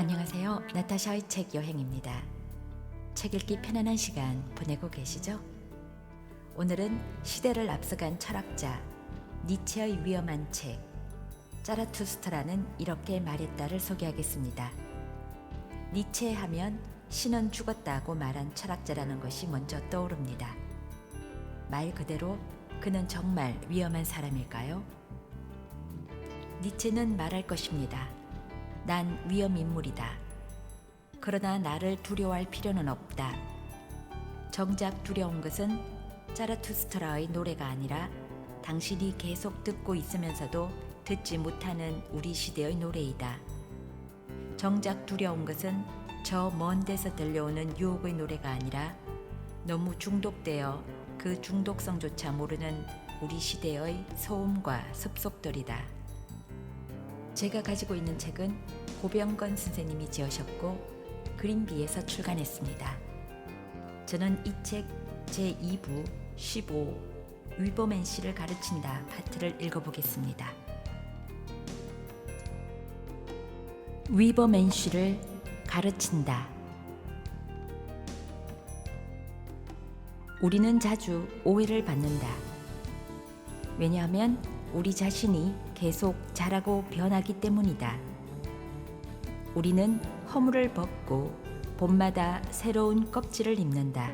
안녕하세요. 나타샤의 책 여행입니다. 책 읽기 편안한 시간 보내고 계시죠? 오늘은 시대를 앞서간 철학자 니체의 위험한 책 자라투스트라는 이렇게 말했다를 소개하겠습니다. 니체 하면 신은 죽었다고 말한 철학자라는 것이 먼저 떠오릅니다. 말 그대로 그는 정말 위험한 사람일까요? 니체는 말할 것입니다. 난 위험인물이다. 그러나 나를 두려워할 필요는 없다. 정작 두려운 것은 자라투스트라의 노래가 아니라 당신이 계속 듣고 있으면서도 듣지 못하는 우리 시대의 노래이다. 정작 두려운 것은 저 먼 데서 들려오는 유혹의 노래가 아니라 너무 중독되어 그 중독성조차 모르는 우리 시대의 소음과 습속들이다. 제가 가지고 있는 책은 고병건 선생님이 지으셨고 그린비에서 출간했습니다. 저는 이 책 제2부 15 위버맨시를 가르친다 파트를 읽어보겠습니다. 위버맨시를 가르친다. 우리는 자주 오해를 받는다. 왜냐하면 우리 자신이 계속 자라고 변하기 때문이다. 우리는 허물을 벗고 봄마다 새로운 껍질을 입는다.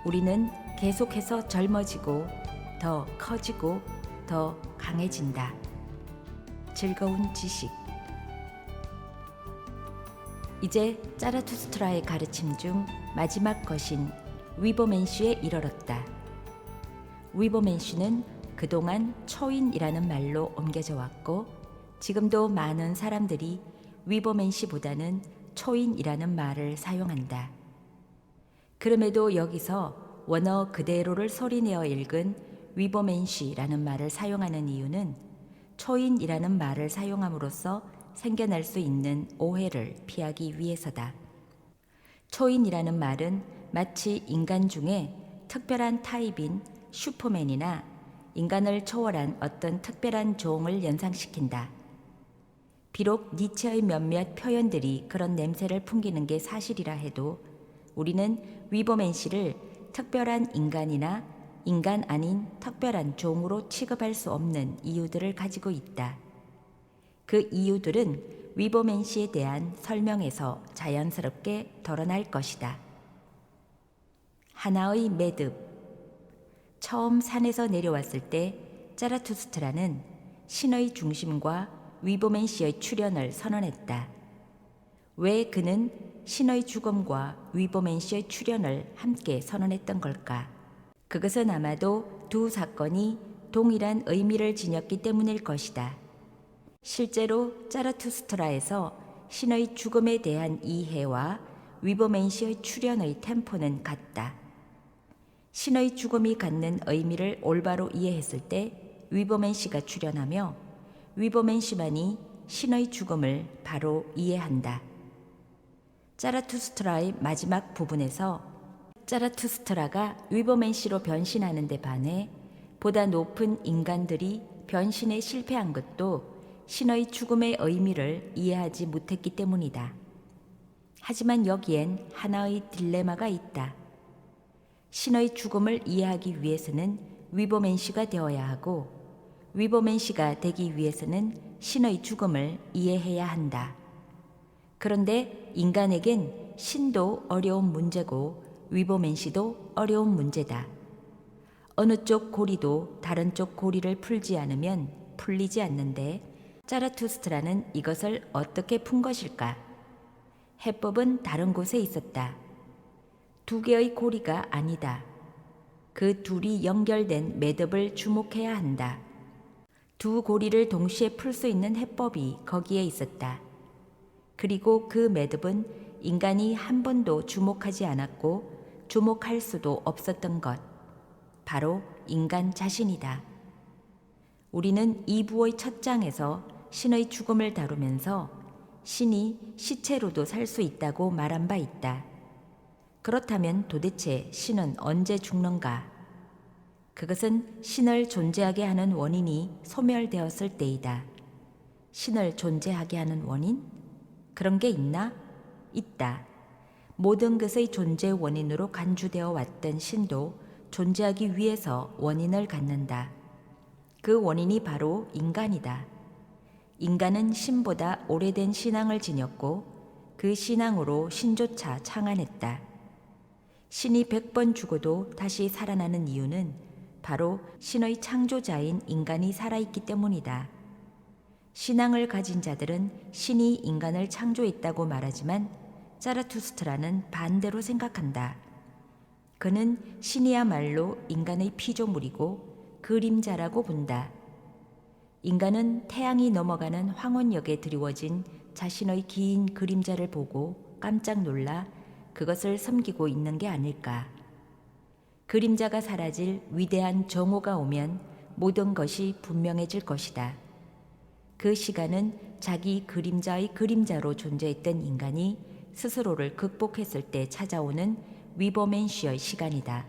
우리는 계속해서 젊어지고 더 커지고 더 강해진다. 즐거운 지식. 이제 자라투스트라의 가르침 중 마지막 것인 위버맨시에 이르렀다. 위버맨시는 그동안 초인이라는 말로 옮겨져 왔고 지금도 많은 사람들이 위버맨시보다는 초인이라는 말을 사용한다. 그럼에도 여기서 원어 그대로를 소리내어 읽은 위버맨시라는 말을 사용하는 이유는 초인이라는 말을 사용함으로써 생겨날 수 있는 오해를 피하기 위해서다. 초인이라는 말은 마치 인간 중에 특별한 타입인 슈퍼맨이나 인간을 초월한 어떤 특별한 종을 연상시킨다. 비록 니체의 몇몇 표현들이 그런 냄새를 풍기는 게 사실이라 해도 우리는 위버맨시를 특별한 인간이나 인간 아닌 특별한 종으로 취급할 수 없는 이유들을 가지고 있다. 그 이유들은 위버맨시에 대한 설명에서 자연스럽게 드러날 것이다. 하나의 매듭. 처음 산에서 내려왔을 때 자라투스트라는 신의 중심과 위버맨시의 출현을 선언했다. 왜 그는 신의 죽음과 위버맨시의 출현을 함께 선언했던 걸까? 그것은 아마도 두 사건이 동일한 의미를 지녔기 때문일 것이다. 실제로 자라투스트라에서 신의 죽음에 대한 이해와 위버맨시의 출현의 템포는 같다. 신의 죽음이 갖는 의미를 올바로 이해했을 때 위버맨시가 출현하며 위버맨시만이 신의 죽음을 바로 이해한다. 자라투스트라의 마지막 부분에서 자라투스트라가 위버맨시로 변신하는 데 반해 보다 높은 인간들이 변신에 실패한 것도 신의 죽음의 의미를 이해하지 못했기 때문이다. 하지만 여기엔 하나의 딜레마가 있다. 신의 죽음을 이해하기 위해서는 위버맨시가 되어야 하고 위버맨시가 되기 위해서는 신의 죽음을 이해해야 한다. 그런데 인간에겐 신도 어려운 문제고 위버맨시도 어려운 문제다. 어느 쪽 고리도 다른 쪽 고리를 풀지 않으면 풀리지 않는데 자라투스트라는 이것을 어떻게 푼 것일까? 해법은 다른 곳에 있었다. 두 개의 고리가 아니다. 그 둘이 연결된 매듭을 주목해야 한다. 두 고리를 동시에 풀 수 있는 해법이 거기에 있었다. 그리고 그 매듭은 인간이 한 번도 주목하지 않았고 주목할 수도 없었던 것. 바로 인간 자신이다. 우리는 2부의 첫 장에서 신의 죽음을 다루면서 신이 시체로도 살 수 있다고 말한 바 있다. 그렇다면 도대체 신은 언제 죽는가? 그것은 신을 존재하게 하는 원인이 소멸되었을 때이다. 신을 존재하게 하는 원인? 그런 게 있나? 있다. 모든 것의 존재 원인으로 간주되어 왔던 신도 존재하기 위해서 원인을 갖는다. 그 원인이 바로 인간이다. 인간은 신보다 오래된 신앙을 지녔고 그 신앙으로 신조차 창안했다. 신이 100번 죽어도 다시 살아나는 이유는 바로 신의 창조자인 인간이 살아있기 때문이다. 신앙을 가진 자들은 신이 인간을 창조했다고 말하지만 자라투스트라는 반대로 생각한다. 그는 신이야말로 인간의 피조물이고 그림자라고 본다. 인간은 태양이 넘어가는 황혼역에 드리워진 자신의 긴 그림자를 보고 깜짝 놀라 그것을 섬기고 있는 게 아닐까. 그림자가 사라질 위대한 정오가 오면 모든 것이 분명해질 것이다. 그 시간은 자기 그림자의 그림자로 존재했던 인간이 스스로를 극복했을 때 찾아오는 위버맨시의 시간이다.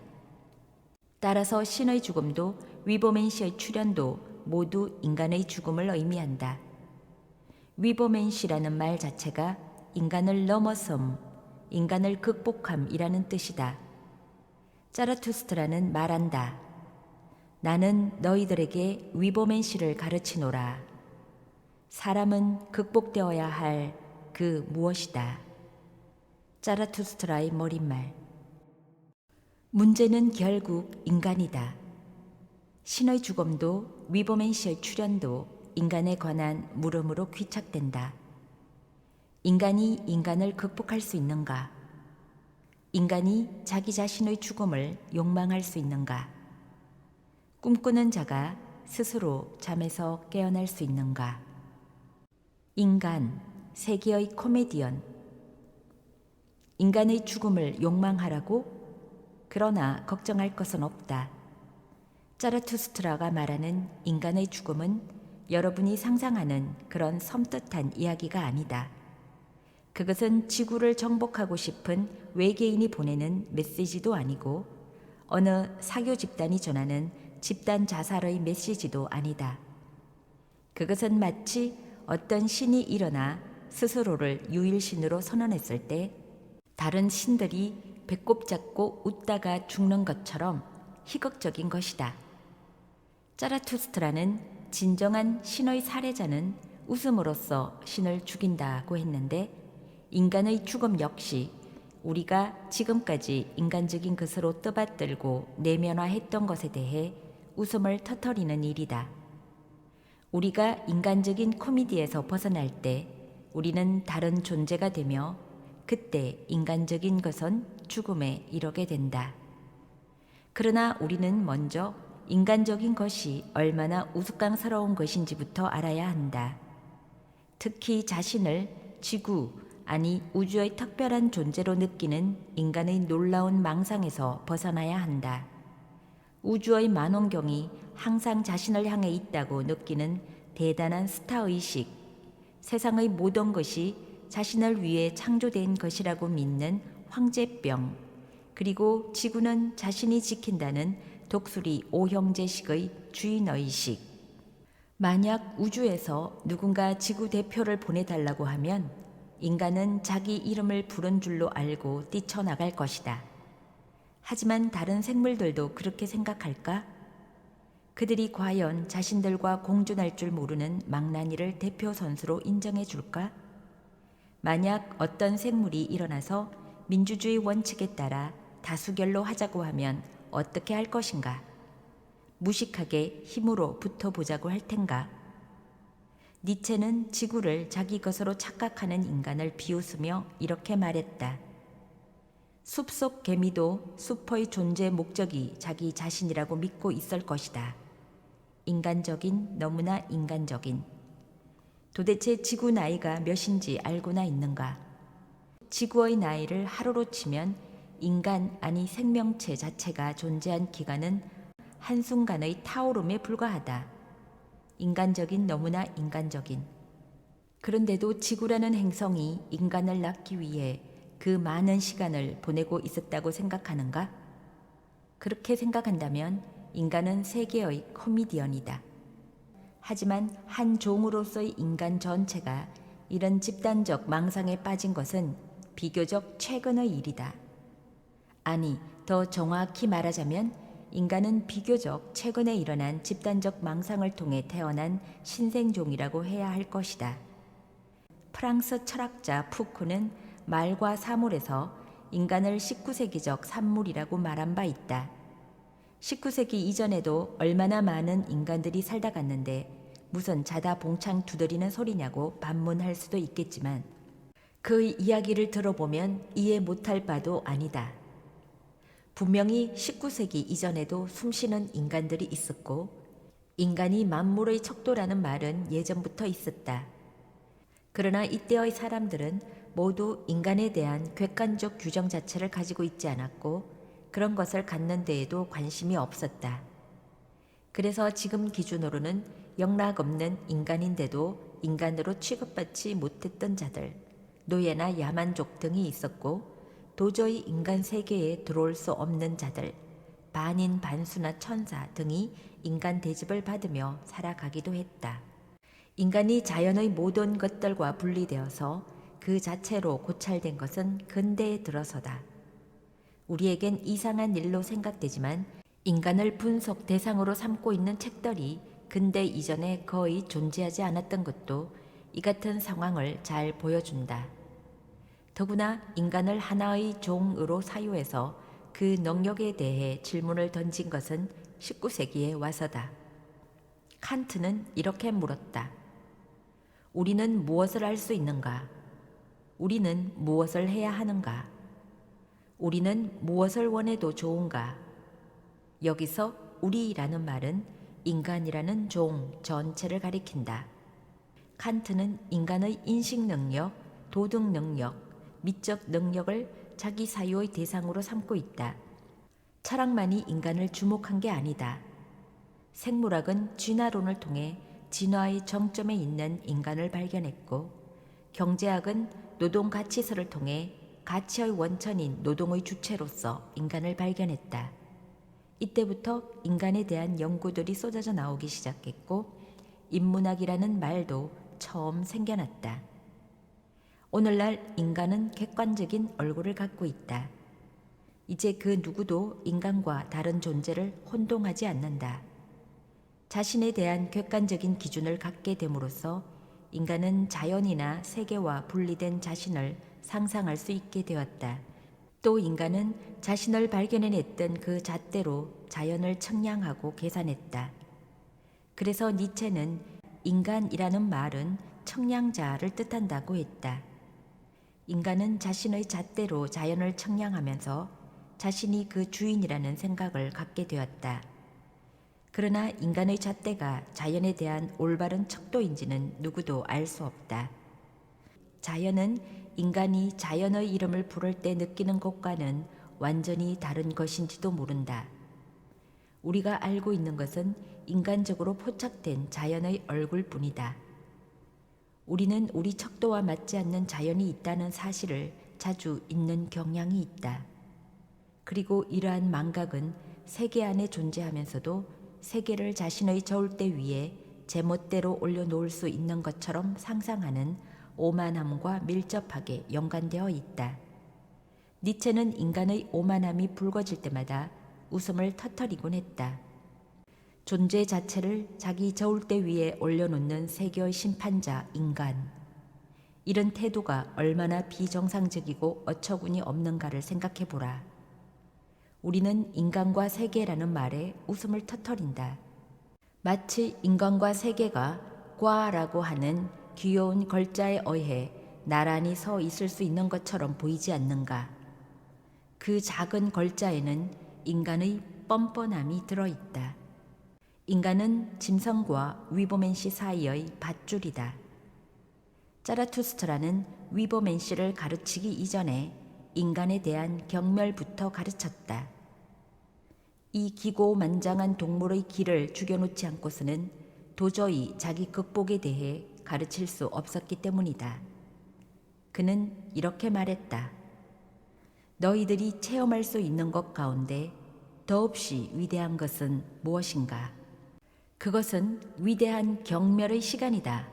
따라서 신의 죽음도 위버맨시의 출현도 모두 인간의 죽음을 의미한다. 위버맨시라는 말 자체가 인간을 넘어섬, 인간을 극복함이라는 뜻이다. 자라투스트라는 말한다. 나는 너희들에게 위버맨시를 가르치노라. 사람은 극복되어야 할 그 무엇이다. 자라투스트라의 머릿말. 문제는 결국 인간이다. 신의 죽음도 위버맨시의 출현도 인간에 관한 물음으로 귀착된다. 인간이 인간을 극복할 수 있는가? 인간이 자기 자신의 죽음을 욕망할 수 있는가? 꿈꾸는 자가 스스로 잠에서 깨어날 수 있는가? 인간, 세계의 코미디언. 인간의 죽음을 욕망하라고? 그러나 걱정할 것은 없다. 자라투스트라가 말하는 인간의 죽음은 여러분이 상상하는 그런 섬뜩한 이야기가 아니다. 그것은 지구를 정복하고 싶은 외계인이 보내는 메시지도 아니고 어느 사교 집단이 전하는 집단 자살의 메시지도 아니다. 그것은 마치 어떤 신이 일어나 스스로를 유일신으로 선언했을 때 다른 신들이 배꼽 잡고 웃다가 죽는 것처럼 희극적인 것이다. 자라투스트라는 진정한 신의 살해자는 웃음으로써 신을 죽인다고 했는데 인간의 죽음 역시 우리가 지금까지 인간적인 것으로 떠받들고 내면화했던 것에 대해 웃음을 터뜨리는 일이다. 우리가 인간적인 코미디에서 벗어날 때 우리는 다른 존재가 되며 그때 인간적인 것은 죽음에 이르게 된다. 그러나 우리는 먼저 인간적인 것이 얼마나 우스꽝스러운 것인지부터 알아야 한다. 특히 자신을 지구, 아니 우주의 특별한 존재로 느끼는 인간의 놀라운 망상에서 벗어나야 한다. 우주의 만원경이 항상 자신을 향해 있다고 느끼는 대단한 스타의식, 세상의 모든 것이 자신을 위해 창조된 것이라고 믿는 황제병, 그리고 지구는 자신이 지킨다는 독수리 오형제식의 주인의식. 만약 우주에서 누군가 지구 대표를 보내달라고 하면 인간은 자기 이름을 부른 줄로 알고 뛰쳐나갈 것이다. 하지만 다른 생물들도 그렇게 생각할까? 그들이 과연 자신들과 공존할 줄 모르는 망나니를 대표 선수로 인정해 줄까? 만약 어떤 생물이 일어나서 민주주의 원칙에 따라 다수결로 하자고 하면 어떻게 할 것인가? 무식하게 힘으로 붙어보자고 할 텐가? 니체는 지구를 자기 것으로 착각하는 인간을 비웃으며 이렇게 말했다. 숲속 개미도 숲의 존재 목적이 자기 자신이라고 믿고 있을 것이다. 인간적인, 너무나 인간적인. 도대체 지구 나이가 몇인지 알고나 있는가? 지구의 나이를 하루로 치면 인간 아니 생명체 자체가 존재한 기간은 한순간의 타오름에 불과하다. 인간적인, 너무나 인간적인. 그런데도 지구라는 행성이 인간을 낳기 위해 그 많은 시간을 보내고 있었다고 생각하는가? 그렇게 생각한다면 인간은 세계의 코미디언이다. 하지만 한 종으로서의 인간 전체가 이런 집단적 망상에 빠진 것은 비교적 최근의 일이다. 아니, 더 정확히 말하자면 인간은 비교적 최근에 일어난 집단적 망상을 통해 태어난 신생종이라고 해야 할 것이다. 프랑스 철학자 푸코는 말과 사물에서 인간을 19세기적 산물이라고 말한 바 있다. 19세기 이전에도 얼마나 많은 인간들이 살다 갔는데 무슨 자다 봉창 두드리는 소리냐고 반문할 수도 있겠지만 그 이야기를 들어보면 이해 못할 바도 아니다. 분명히 19세기 이전에도 숨쉬는 인간들이 있었고 인간이 만물의 척도라는 말은 예전부터 있었다. 그러나 이때의 사람들은 모두 인간에 대한 객관적 규정 자체를 가지고 있지 않았고 그런 것을 갖는 데에도 관심이 없었다. 그래서 지금 기준으로는 영락없는 인간인데도 인간으로 취급받지 못했던 자들, 노예나 야만족 등이 있었고 도저히 인간 세계에 들어올 수 없는 자들, 반인 반수나 천사 등이 인간 대접을 받으며 살아가기도 했다. 인간이 자연의 모든 것들과 분리되어서 그 자체로 고찰된 것은 근대에 들어서다. 우리에겐 이상한 일로 생각되지만 인간을 분석 대상으로 삼고 있는 책들이 근대 이전에 거의 존재하지 않았던 것도 이 같은 상황을 잘 보여준다. 더구나 인간을 하나의 종으로 사유해서 그 능력에 대해 질문을 던진 것은 19세기에 와서다. 칸트는 이렇게 물었다. 우리는 무엇을 할 수 있는가? 우리는 무엇을 해야 하는가? 우리는 무엇을 원해도 좋은가? 여기서 우리라는 말은 인간이라는 종 전체를 가리킨다. 칸트는 인간의 인식 능력, 도덕 능력, 미적 능력을 자기 사유의 대상으로 삼고 있다. 철학만이 인간을 주목한 게 아니다. 생물학은 진화론을 통해 진화의 정점에 있는 인간을 발견했고 경제학은 노동 가치서를 통해 가치의 원천인 노동의 주체로서 인간을 발견했다. 이때부터 인간에 대한 연구들이 쏟아져 나오기 시작했고 인문학이라는 말도 처음 생겨났다. 오늘날 인간은 객관적인 얼굴을 갖고 있다. 이제 그 누구도 인간과 다른 존재를 혼동하지 않는다. 자신에 대한 객관적인 기준을 갖게 됨으로써 인간은 자연이나 세계와 분리된 자신을 상상할 수 있게 되었다. 또 인간은 자신을 발견해냈던 그 잣대로 자연을 측량하고 계산했다. 그래서 니체는 인간이라는 말은 측량자를 뜻한다고 했다. 인간은 자신의 잣대로 자연을 측량하면서 자신이 그 주인이라는 생각을 갖게 되었다. 그러나 인간의 잣대가 자연에 대한 올바른 척도인지는 누구도 알 수 없다. 자연은 인간이 자연의 이름을 부를 때 느끼는 것과는 완전히 다른 것인지도 모른다. 우리가 알고 있는 것은 인간적으로 포착된 자연의 얼굴뿐이다. 우리는 우리 척도와 맞지 않는 자연이 있다는 사실을 자주 잊는 경향이 있다. 그리고 이러한 망각은 세계 안에 존재하면서도 세계를 자신의 저울대 위에 제멋대로 올려놓을 수 있는 것처럼 상상하는 오만함과 밀접하게 연관되어 있다. 니체는 인간의 오만함이 불거질 때마다 웃음을 터뜨리곤 했다. 존재 자체를 자기 저울대 위에 올려놓는 세계의 심판자 인간. 이런 태도가 얼마나 비정상적이고 어처구니 없는가를 생각해보라. 우리는 인간과 세계라는 말에 웃음을 터뜨린다. 마치 인간과 세계가 과라고 하는 귀여운 걸자에 의해 나란히 서 있을 수 있는 것처럼 보이지 않는가. 그 작은 걸자에는 인간의 뻔뻔함이 들어있다. 인간은 짐승과 위버맨시 사이의 밧줄이다. 자라투스트라는 위버맨시를 가르치기 이전에 인간에 대한 경멸부터 가르쳤다. 이 기고만장한 동물의 기를 죽여놓지 않고서는 도저히 자기 극복에 대해 가르칠 수 없었기 때문이다. 그는 이렇게 말했다. 너희들이 체험할 수 있는 것 가운데 더없이 위대한 것은 무엇인가? 그것은 위대한 경멸의 시간이다.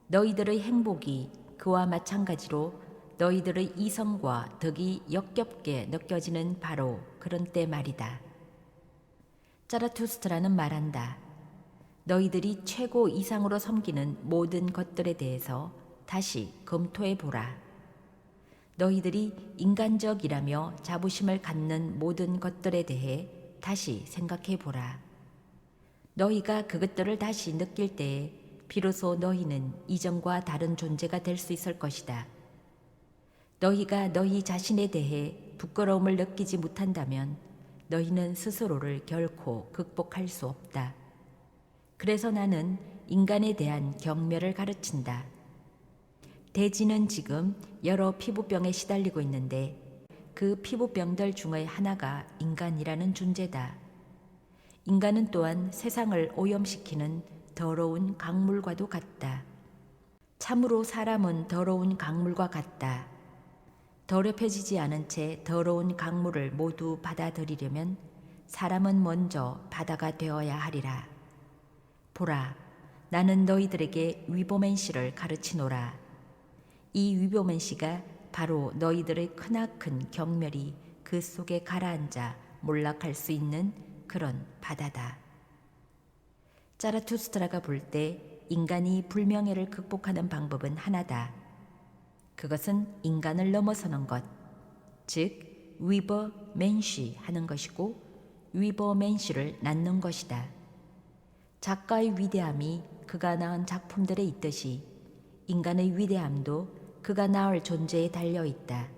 너희들의 행복이 그와 마찬가지로 너희들의 이성과 덕이 역겹게 느껴지는 바로 그런 때 말이다. 자라투스트라는 말한다. 너희들이 최고 이상으로 섬기는 모든 것들에 대해서 다시 검토해 보라. 너희들이 인간적이라며 자부심을 갖는 모든 것들에 대해 다시 생각해 보라. 너희가 그것들을 다시 느낄 때에 비로소 너희는 이전과 다른 존재가 될 수 있을 것이다. 너희가 너희 자신에 대해 부끄러움을 느끼지 못한다면 너희는 스스로를 결코 극복할 수 없다. 그래서 나는 인간에 대한 경멸을 가르친다. 대지는 지금 여러 피부병에 시달리고 있는데 그 피부병들 중의 하나가 인간이라는 존재다. 인간은 또한 세상을 오염시키는 더러운 강물과도 같다. 참으로 사람은 더러운 강물과 같다. 더럽혀지지 않은 채 더러운 강물을 모두 받아들이려면 사람은 먼저 바다가 되어야 하리라. 보라, 나는 너희들에게 위보맨씨를 가르치노라. 이 위보맨씨가 바로 너희들의 크나큰 경멸이 그 속에 가라앉아 몰락할 수 있는 그런 바다다. 자라투스트라가 볼 때 인간이 불명예를 극복하는 방법은 하나다. 그것은 인간을 넘어서는 것, 즉 위버맨시 하는 것이고 위버맨시를 낳는 것이다. 작가의 위대함이 그가 낳은 작품들에 있듯이 인간의 위대함도 그가 낳을 존재에 달려있다.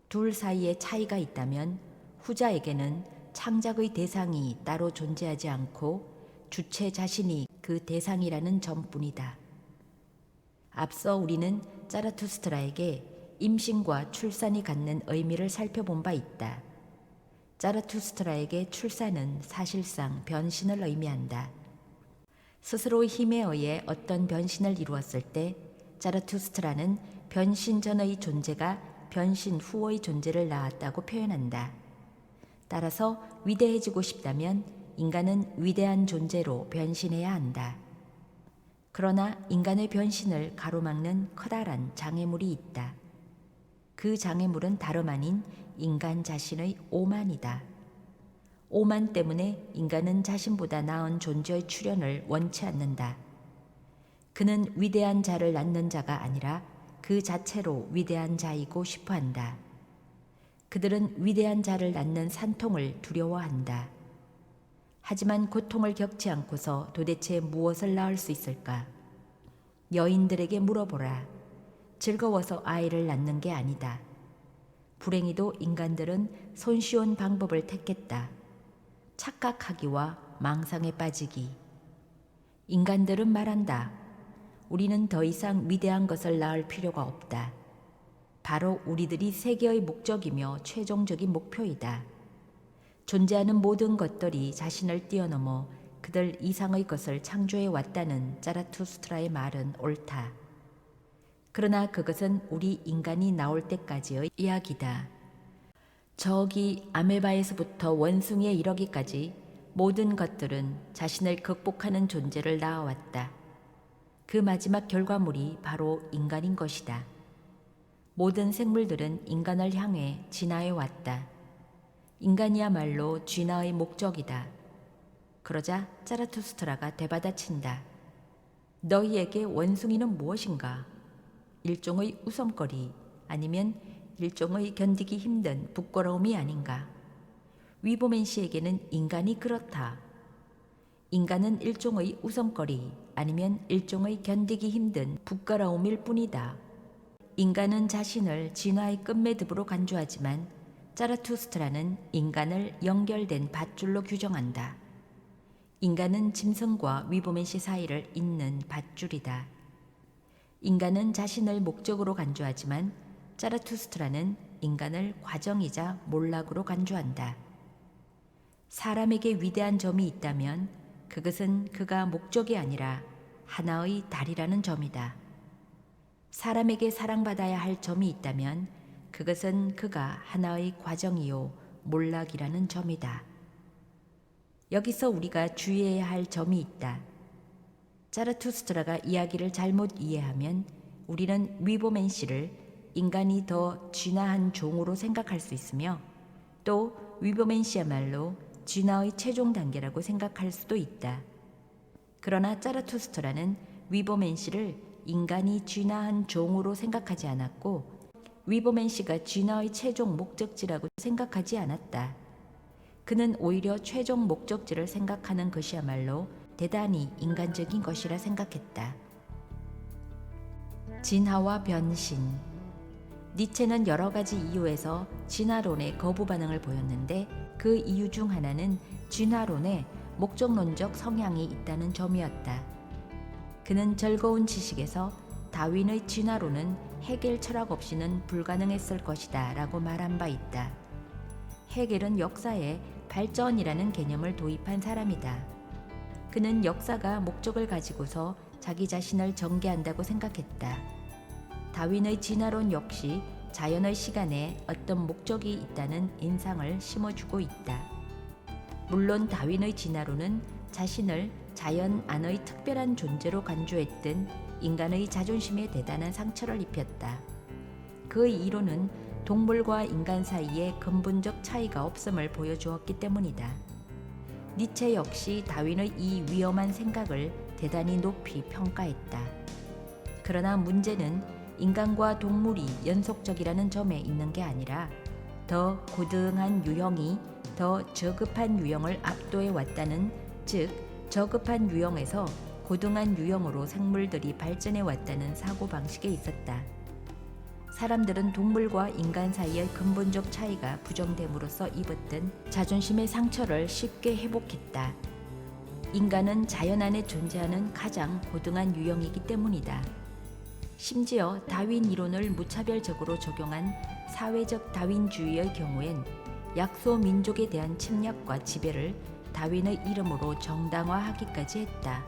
둘 사이에 차이가 있다면 후자에게는 창작의 대상이 따로 존재하지 않고 주체 자신이 그 대상이라는 점뿐이다. 앞서 우리는 자라투스트라에게 임신과 출산이 갖는 의미를 살펴본 바 있다. 자라투스트라에게 출산은 사실상 변신을 의미한다. 스스로의 힘에 의해 어떤 변신을 이루었을 때 자라투스트라는 변신 전의 존재가 변신 후의 존재를 낳았다고 표현한다. 따라서 위대해지고 싶다면 인간은 위대한 존재로 변신해야 한다. 그러나 인간의 변신을 가로막는 커다란 장애물이 있다. 그 장애물은 다름 아닌 인간 자신의 오만이다. 오만 때문에 인간은 자신보다 나은 존재의 출현을 원치 않는다. 그는 위대한 자를 낳는 자가 아니라 그 자체로 위대한 자이고 싶어 한다. 그들은 위대한 자를 낳는 산통을 두려워한다. 하지만 고통을 겪지 않고서 도대체 무엇을 낳을 수 있을까? 여인들에게 물어보라. 즐거워서 아이를 낳는 게 아니다. 불행히도 인간들은 손쉬운 방법을 택했다. 착각하기와 망상에 빠지기. 인간들은 말한다. 우리는 더 이상 위대한 것을 낳을 필요가 없다. 바로 우리들이 세계의 목적이며 최종적인 목표이다. 존재하는 모든 것들이 자신을 뛰어넘어 그들 이상의 것을 창조해 왔다는 자라투스트라의 말은 옳다. 그러나 그것은 우리 인간이 나올 때까지의 이야기다. 저기 아메바에서부터 원숭이에 이르기까지 모든 것들은 자신을 극복하는 존재를 낳아왔다. 그 마지막 결과물이 바로 인간인 것이다. 모든 생물들은 인간을 향해 진화해 왔다. 인간이야말로 진화의 목적이다. 그러자 자라투스트라가 되받아친다. 너희에게 원숭이는 무엇인가? 일종의 웃음거리 아니면 일종의 견디기 힘든 부끄러움이 아닌가? 위보맨씨에게는 인간이 그렇다. 인간은 일종의 웃음거리 아니면 일종의 견디기 힘든 부끄러움일 뿐이다. 인간은 자신을 진화의 끝매듭으로 간주하지만 자라투스트라는 인간을 연결된 밧줄로 규정한다. 인간은 짐승과 위보맨씨 사이를 잇는 밧줄이다. 인간은 자신을 목적으로 간주하지만 자라투스트라는 인간을 과정이자 몰락으로 간주한다. 사람에게 위대한 점이 있다면 그것은 그가 목적이 아니라 하나의 달이라는 점이다. 사람에게 사랑받아야 할 점이 있다면 그것은 그가 하나의 과정이요 몰락이라는 점이다. 여기서 우리가 주의해야 할 점이 있다. 자라투스트라가 이야기를 잘못 이해하면 우리는 위보맨 씨를 인간이 더 진화한 종으로 생각할 수 있으며 또 위보맨 씨야말로 진화의 최종 단계라고 생각할 수도 있다. 그러나 자라투스트라는 위보맨 씨를 인간이 진화한 종으로 생각하지 않았고 위보맨 씨가 진화의 최종 목적지라고 생각하지 않았다. 그는 오히려 최종 목적지를 생각하는 것이야말로 대단히 인간적인 것이라 생각했다. 진화와 변신. 니체는 여러 가지 이유에서 진화론에 거부 반응을 보였는데 그 이유 중 하나는 진화론에 목적론적 성향이 있다는 점이었다. 그는 즐거운 지식에서 다윈의 진화론은 헤겔 철학 없이는 불가능했을 것이다 라고 말한 바 있다. 헤겔은 역사에 발전이라는 개념을 도입한 사람이다. 그는 역사가 목적을 가지고서 자기 자신을 전개한다고 생각했다. 다윈의 진화론 역시 자연의 시간에 어떤 목적이 있다는 인상을 심어주고 있다. 물론 다윈의 진화론은 자신을 자연 안의 특별한 존재로 간주했던 인간의 자존심에 대단한 상처를 입혔다. 그 이론은 동물과 인간 사이에 근본적 차이가 없음을 보여주었기 때문이다. 니체 역시 다윈의 이 위험한 생각을 대단히 높이 평가했다. 그러나 문제는 인간과 동물이 연속적이라는 점에 있는 게 아니라 더 고등한 유형이 더 저급한 유형을 압도해 왔다는, 즉 저급한 유형에서 고등한 유형으로 생물들이 발전해 왔다는 사고방식에 있었다. 사람들은 동물과 인간 사이의 근본적 차이가 부정됨으로써 입었던 자존심의 상처를 쉽게 회복했다. 인간은 자연 안에 존재하는 가장 고등한 유형이기 때문이다. 심지어 다윈 이론을 무차별적으로 적용한 사회적 다윈주의의 경우엔 약소 민족에 대한 침략과 지배를 다윈의 이름으로 정당화하기까지 했다.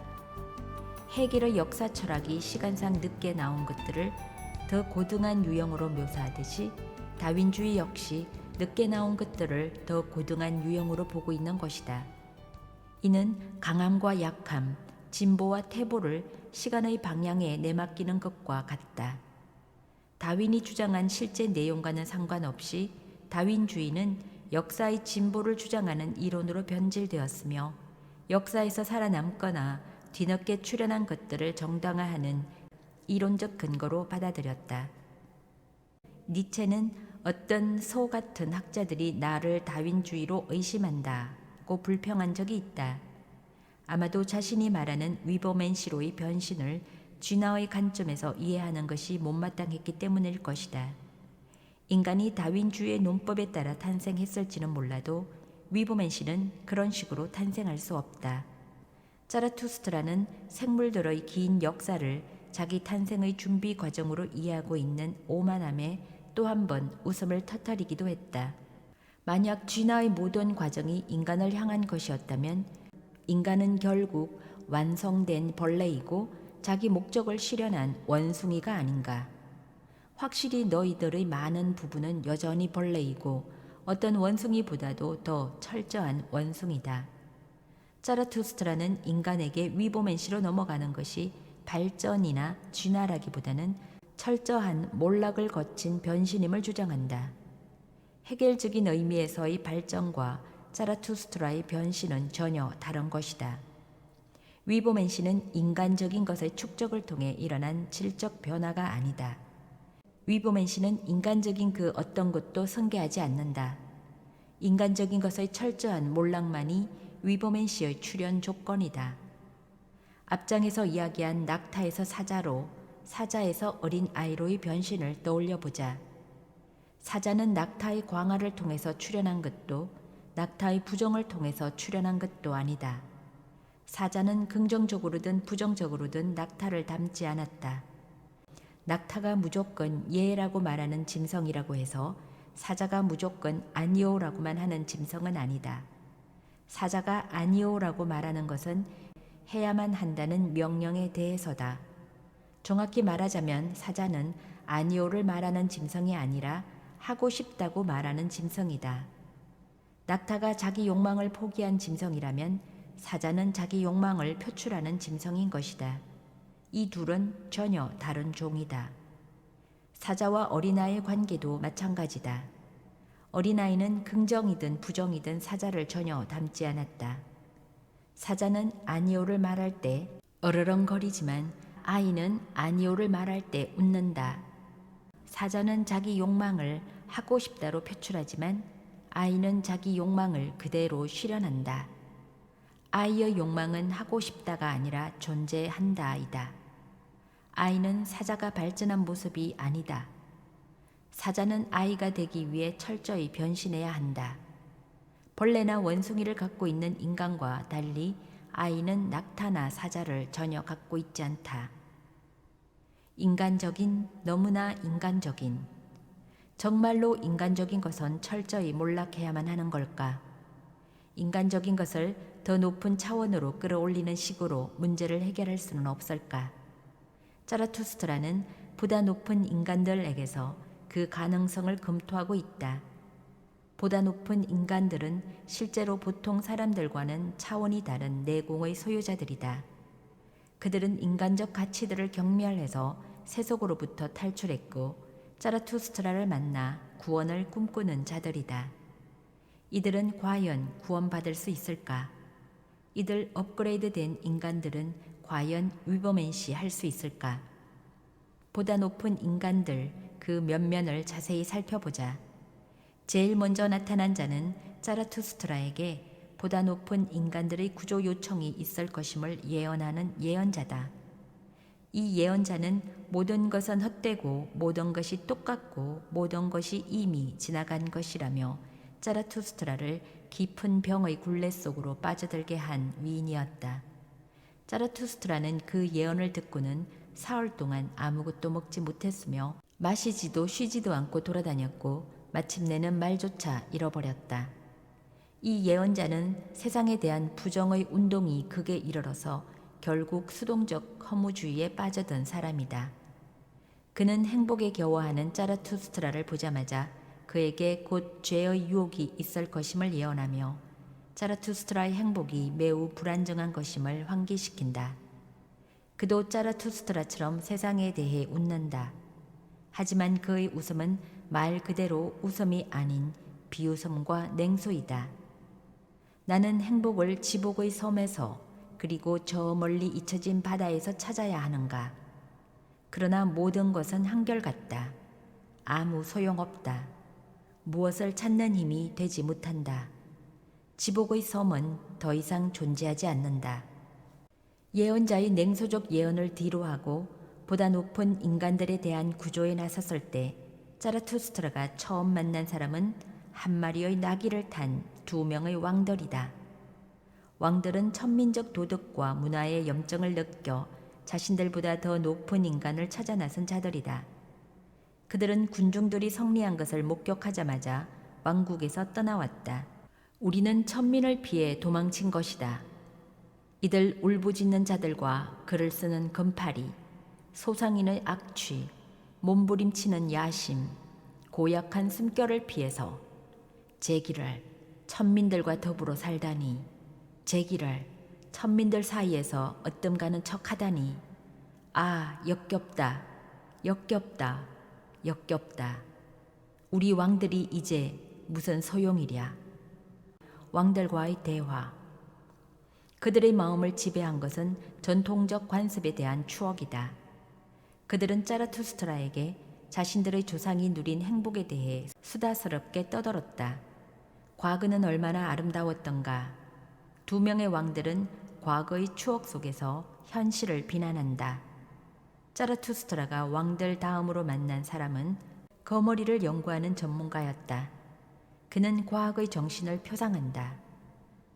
헤겔의 역사 철학이 시간상 늦게 나온 것들을 더 고등한 유형으로 묘사하듯이 다윈주의 역시 늦게 나온 것들을 더 고등한 유형으로 보고 있는 것이다. 이는 강함과 약함, 진보와 퇴보를 시간의 방향에 내맡기는 것과 같다. 다윈이 주장한 실제 내용과는 상관없이 다윈주의는 역사의 진보를 주장하는 이론으로 변질되었으며 역사에서 살아남거나 뒤늦게 출현한 것들을 정당화하는 이론적 근거로 받아들였다. 니체는 어떤 소 같은 학자들이 나를 다윈주의로 의심한다고 불평한 적이 있다. 아마도 자신이 말하는 위버맨시로의 변신을 진화의 관점에서 이해하는 것이 못마땅했기 때문일 것이다. 인간이 다윈주의의 논법에 따라 탄생했을지는 몰라도 위버맨시는 그런 식으로 탄생할 수 없다. 자라투스트라는 생물들의 긴 역사를 자기 탄생의 준비 과정으로 이해하고 있는 오만함에 또 한 번 웃음을 터뜨리기도 했다. 만약 진화의 모든 과정이 인간을 향한 것이었다면 인간은 결국 완성된 벌레이고 자기 목적을 실현한 원숭이가 아닌가. 확실히 너희들의 많은 부분은 여전히 벌레이고 어떤 원숭이보다도 더 철저한 원숭이다. 자라투스트라는 인간에게 위보맨시로 넘어가는 것이 발전이나 진화라기보다는 철저한 몰락을 거친 변신임을 주장한다. 헤겔적인 의미에서의 발전과 자라투스트라의 변신은 전혀 다른 것이다. 위보맨시는 인간적인 것의 축적을 통해 일어난 질적 변화가 아니다. 위보맨시는 인간적인 그 어떤 것도 승계하지 않는다. 인간적인 것의 철저한 몰락만이 위보맨시의 출현 조건이다. 앞장에서 이야기한 낙타에서 사자로, 사자에서 어린 아이로의 변신을 떠올려 보자. 사자는 낙타의 광활을 통해서 출현한 것도 낙타의 부정을 통해서 출현한 것도 아니다. 사자는 긍정적으로든 부정적으로든 낙타를 닮지 않았다. 낙타가 무조건 예라고 말하는 짐승이라고 해서 사자가 무조건 아니오라고만 하는 짐승은 아니다. 사자가 아니오라고 말하는 것은 해야만 한다는 명령에 대해서다. 정확히 말하자면 사자는 아니오를 말하는 짐승이 아니라 하고 싶다고 말하는 짐승이다. 낙타가 자기 욕망을 포기한 짐승이라면 사자는 자기 욕망을 표출하는 짐승인 것이다. 이 둘은 전혀 다른 종이다. 사자와 어린아이의 관계도 마찬가지다. 어린아이는 긍정이든 부정이든 사자를 전혀 닮지 않았다. 사자는 아니오를 말할 때 어르렁거리지만 아이는 아니오를 말할 때 웃는다. 사자는 자기 욕망을 하고 싶다로 표출하지만 아이는 자기 욕망을 그대로 실현한다. 아이의 욕망은 하고 싶다가 아니라 존재한다이다. 아이는 사자가 발전한 모습이 아니다. 사자는 아이가 되기 위해 철저히 변신해야 한다. 벌레나 원숭이를 갖고 있는 인간과 달리 아이는 낙타나 사자를 전혀 갖고 있지 않다. 인간적인, 너무나 인간적인. 정말로 인간적인 것은 철저히 몰락해야만 하는 걸까? 인간적인 것을 더 높은 차원으로 끌어올리는 식으로 문제를 해결할 수는 없을까? 자라투스트라는 보다 높은 인간들에게서 그 가능성을 검토하고 있다. 보다 높은 인간들은 실제로 보통 사람들과는 차원이 다른 내공의 소유자들이다. 그들은 인간적 가치들을 경멸해서 세속으로부터 탈출했고 자라투스트라를 만나 구원을 꿈꾸는 자들이다. 이들은 과연 구원받을 수 있을까? 이들 업그레이드된 인간들은 과연 위버맨시 할 수 있을까? 보다 높은 인간들 그 면면을 자세히 살펴보자. 제일 먼저 나타난 자는 자라투스트라에게 보다 높은 인간들의 구조 요청이 있을 것임을 예언하는 예언자다. 이 예언자는 모든 것은 헛되고 모든 것이 똑같고 모든 것이 이미 지나간 것이라며 자라투스트라를 깊은 병의 굴레 속으로 빠져들게 한 위인이었다. 자라투스트라는 그 예언을 듣고는 사흘 동안 아무것도 먹지 못했으며 마시지도 쉬지도 않고 돌아다녔고 마침내는 말조차 잃어버렸다. 이 예언자는 세상에 대한 부정의 운동이 극에 이르러서 결국 수동적 허무주의에 빠져든 사람이다. 그는 행복에 겨워하는 자라투스트라를 보자마자 그에게 곧 죄의 유혹이 있을 것임을 예언하며 자라투스트라의 행복이 매우 불안정한 것임을 환기시킨다. 그도 자라투스트라처럼 세상에 대해 웃는다. 하지만 그의 웃음은 말 그대로 웃음이 아닌 비웃음과 냉소이다. 나는 행복을 지복의 섬에서 그리고 저 멀리 잊혀진 바다에서 찾아야 하는가? 그러나 모든 것은 한결같다. 아무 소용없다. 무엇을 찾는 힘이 되지 못한다. 지복의 섬은 더 이상 존재하지 않는다. 예언자의 냉소적 예언을 뒤로하고 보다 높은 인간들에 대한 구조에 나섰을 때 자라투스트라가 처음 만난 사람은 한 마리의 나귀를 탄 2명의 왕들이다. 왕들은 천민적 도덕과 문화의 염증을 느껴 자신들보다 더 높은 인간을 찾아 나선 자들이다. 그들은 군중들이 승리한 것을 목격하자마자 왕국에서 떠나왔다. 우리는 천민을 피해 도망친 것이다. 이들 울부짖는 자들과 글을 쓰는 금파리, 소상인의 악취, 몸부림치는 야심, 고약한 숨결을 피해서 제기를 천민들과 더불어 살다니, 제기를 천민들 사이에서 어뜸가는 척하다니, 아 역겹다, 역겹다, 역겹다. 우리 왕들이 이제 무슨 소용이랴. 왕들과의 대화. 그들의 마음을 지배한 것은 전통적 관습에 대한 추억이다. 그들은 자라투스트라에게 자신들의 조상이 누린 행복에 대해 수다스럽게 떠들었다. 과거는 얼마나 아름다웠던가. 2명의 왕들은 과거의 추억 속에서 현실을 비난한다. 자라투스트라가 왕들 다음으로 만난 사람은 거머리를 연구하는 전문가였다. 그는 과학의 정신을 표상한다.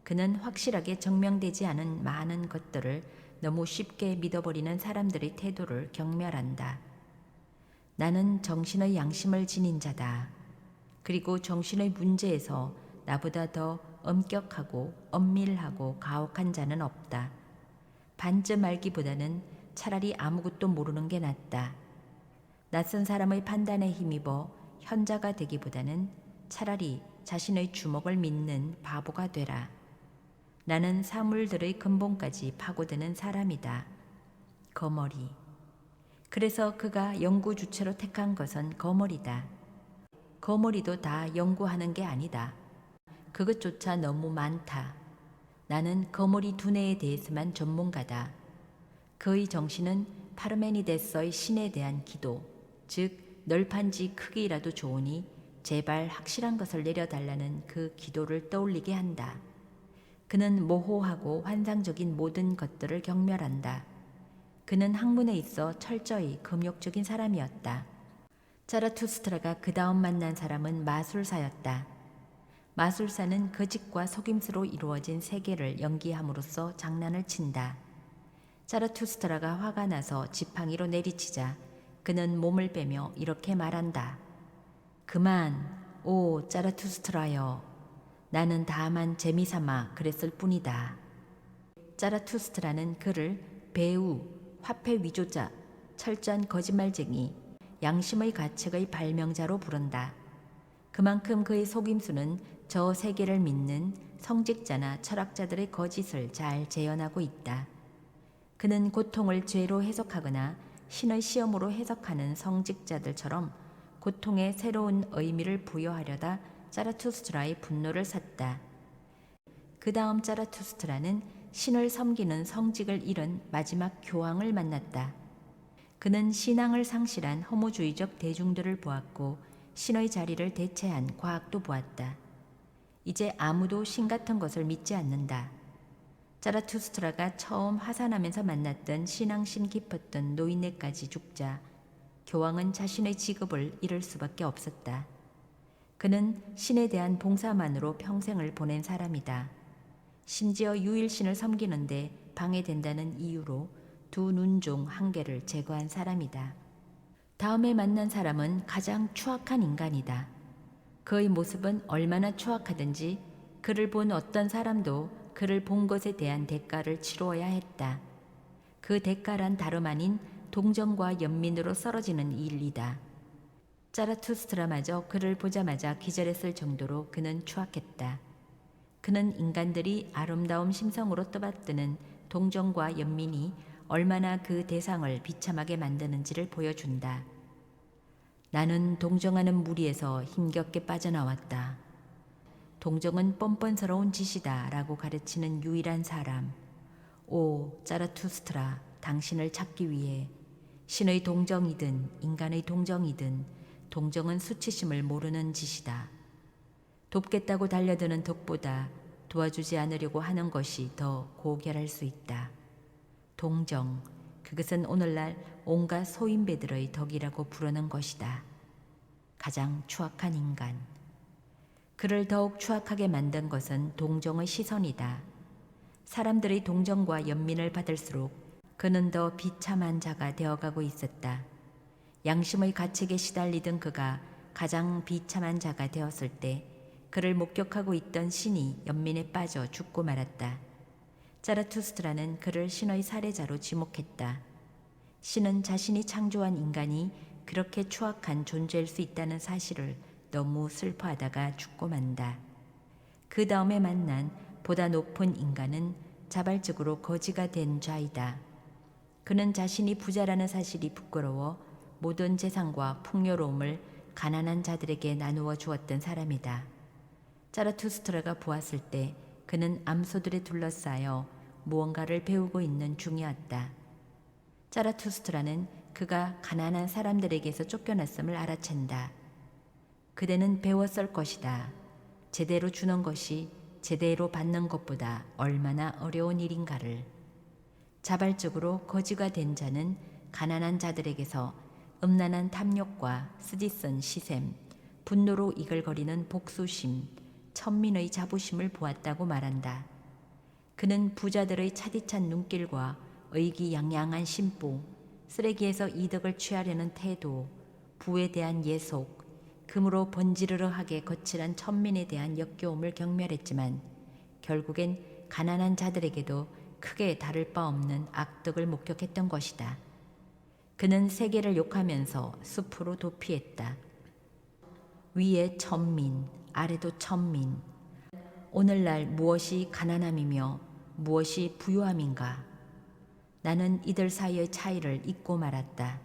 그는 확실하게 증명되지 않은 많은 것들을 너무 쉽게 믿어버리는 사람들의 태도를 경멸한다. 나는 정신의 양심을 지닌 자다. 그리고 정신의 문제에서 나보다 더 엄격하고 엄밀하고 가혹한 자는 없다. 반쯤 알기보다는 차라리 아무것도 모르는 게 낫다. 낯선 사람의 판단에 힘입어 현자가 되기보다는 차라리 자신의 주먹을 믿는 바보가 되라. 나는 사물들의 근본까지 파고드는 사람이다. 거머리. 그래서 그가 연구 주체로 택한 것은 거머리다. 거머리도 다 연구하는 게 아니다. 그것조차 너무 많다. 나는 거머리 두뇌에 대해서만 전문가다. 그의 정신은 파르메니데스의 신에 대한 기도, 즉 널판지 크기라도 좋으니 제발 확실한 것을 내려달라는 그 기도를 떠올리게 한다. 그는 모호하고 환상적인 모든 것들을 경멸한다. 그는 학문에 있어 철저히 금욕적인 사람이었다. 자라투스트라가 그 다음 만난 사람은 마술사였다. 마술사는 거짓과 속임수로 이루어진 세계를 연기함으로써 장난을 친다. 자라투스트라가 화가 나서 지팡이로 내리치자 그는 몸을 빼며 이렇게 말한다. 그만, 오 자라투스트라여. 나는 다만 재미삼아 그랬을 뿐이다. 자라투스트라는 그를 배우, 화폐 위조자, 철저한 거짓말쟁이, 양심의 가책의 발명자로 부른다. 그만큼 그의 속임수는 저 세계를 믿는 성직자나 철학자들의 거짓을 잘 재현하고 있다. 그는 고통을 죄로 해석하거나 신의 시험으로 해석하는 성직자들처럼 고통에 새로운 의미를 부여하려다 자라투스트라의 분노를 샀다. 그 다음 자라투스트라는 신을 섬기는 성직을 잃은 마지막 교황을 만났다. 그는 신앙을 상실한 허무주의적 대중들을 보았고 신의 자리를 대체한 과학도 보았다. 이제 아무도 신 같은 것을 믿지 않는다. 자라투스트라가 처음 하산하면서 만났던 신앙심 깊었던 노인네까지 죽자 교황은 자신의 직업을 잃을 수밖에 없었다. 그는 신에 대한 봉사만으로 평생을 보낸 사람이다. 심지어 유일신을 섬기는데 방해된다는 이유로 두 눈종 한 개를 제거한 사람이다. 다음에 만난 사람은 가장 추악한 인간이다. 그의 모습은 얼마나 추악하든지 그를 본 어떤 사람도 그를 본 것에 대한 대가를 치루어야 했다. 그 대가란 다름 아닌 동정과 연민으로 썰어지는 일이다. 자라투스트라마저 그를 보자마자 기절했을 정도로 그는 추악했다. 그는 인간들이 아름다움 심성으로 떠받드는 동정과 연민이 얼마나 그 대상을 비참하게 만드는지를 보여준다. 나는 동정하는 무리에서 힘겹게 빠져나왔다. 동정은 뻔뻔스러운 짓이다 라고 가르치는 유일한 사람. 오 자라투스트라, 당신을 찾기 위해 신의 동정이든 인간의 동정이든 동정은 수치심을 모르는 짓이다. 돕겠다고 달려드는 덕보다 도와주지 않으려고 하는 것이 더 고결할 수 있다. 동정, 그것은 오늘날 온갖 소인배들의 덕이라고 부르는 것이다. 가장 추악한 인간. 그를 더욱 추악하게 만든 것은 동정의 시선이다. 사람들의 동정과 연민을 받을수록 그는 더 비참한 자가 되어가고 있었다. 양심의 가책에 시달리던 그가 가장 비참한 자가 되었을 때 그를 목격하고 있던 신이 연민에 빠져 죽고 말았다. 자라투스트라는 그를 신의 살해자로 지목했다. 신은 자신이 창조한 인간이 그렇게 추악한 존재일 수 있다는 사실을 너무 슬퍼하다가 죽고 만다. 그 다음에 만난 보다 높은 인간은 자발적으로 거지가 된 자이다. 그는 자신이 부자라는 사실이 부끄러워 모든 재산과 풍요로움을 가난한 자들에게 나누어 주었던 사람이다. 자라투스트라가 보았을 때 그는 암소들에 둘러싸여 무언가를 배우고 있는 중이었다. 자라투스트라는 그가 가난한 사람들에게서 쫓겨났음을 알아챈다. 그대는 배웠을 것이다. 제대로 주는 것이 제대로 받는 것보다 얼마나 어려운 일인가를. 자발적으로 거지가 된 자는 가난한 자들에게서 음란한 탐욕과 쓰디쓴 시샘, 분노로 이글거리는 복수심, 천민의 자부심을 보았다고 말한다. 그는 부자들의 차디찬 눈길과 의기양양한 심보, 쓰레기에서 이득을 취하려는 태도, 부에 대한 예속, 금으로 번지르르하게 거칠한 천민에 대한 역겨움을 경멸했지만 결국엔 가난한 자들에게도 크게 다를 바 없는 악덕을 목격했던 것이다. 그는 세계를 욕하면서 숲으로 도피했다. 위에 천민, 아래도 천민. 오늘날 무엇이 가난함이며 무엇이 부유함인가? 나는 이들 사이의 차이를 잊고 말았다.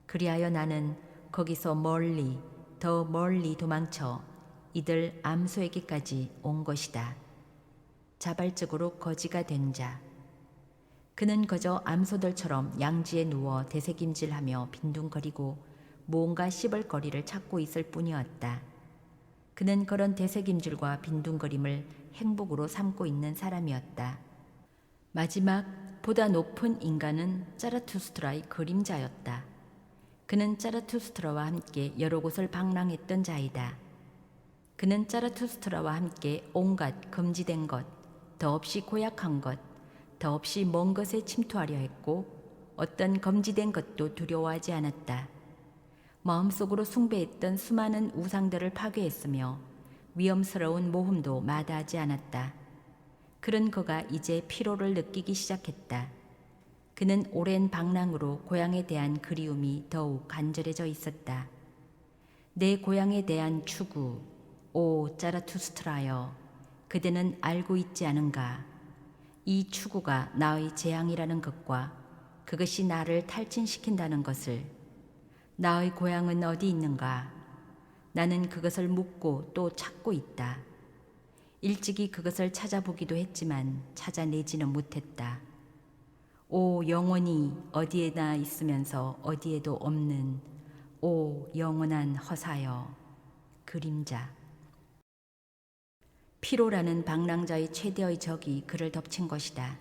그리하여 나는 거기서 멀리, 더 멀리 도망쳐 이들 암소에게까지 온 것이다. 자발적으로 거지가 된 자. 그는 그저 암소들처럼 양지에 누워 되새김질하며 빈둥거리고 무언가 씹을 거리를 찾고 있을 뿐이었다. 그는 그런 되새김질과 빈둥거림을 행복으로 삼고 있는 사람이었다. 마지막 보다 높은 인간은 자라투스트라의 그림자였다. 그는 자라투스트라와 함께 여러 곳을 방랑했던 자이다. 그는 자라투스트라와 함께 온갖 금지된 것, 더없이 고약한 것, 더없이 먼 것에 침투하려 했고 어떤 금지된 것도 두려워하지 않았다. 마음속으로 숭배했던 수많은 우상들을 파괴했으며 위험스러운 모험도 마다하지 않았다. 그런 그가 이제 피로를 느끼기 시작했다. 그는 오랜 방랑으로 고향에 대한 그리움이 더욱 간절해져 있었다. 내 고향에 대한 추구, 오 자라투스트라여, 그대는 알고 있지 않은가? 이 추구가 나의 재앙이라는 것과 그것이 나를 탈진시킨다는 것을. 나의 고향은 어디 있는가? 나는 그것을 묻고 또 찾고 있다. 일찍이 그것을 찾아보기도 했지만 찾아내지는 못했다. 오 영원히 어디에나 있으면서 어디에도 없는 오 영원한 허사여. 그림자. 피로라는 방랑자의 최대의 적이 그를 덮친 것이다.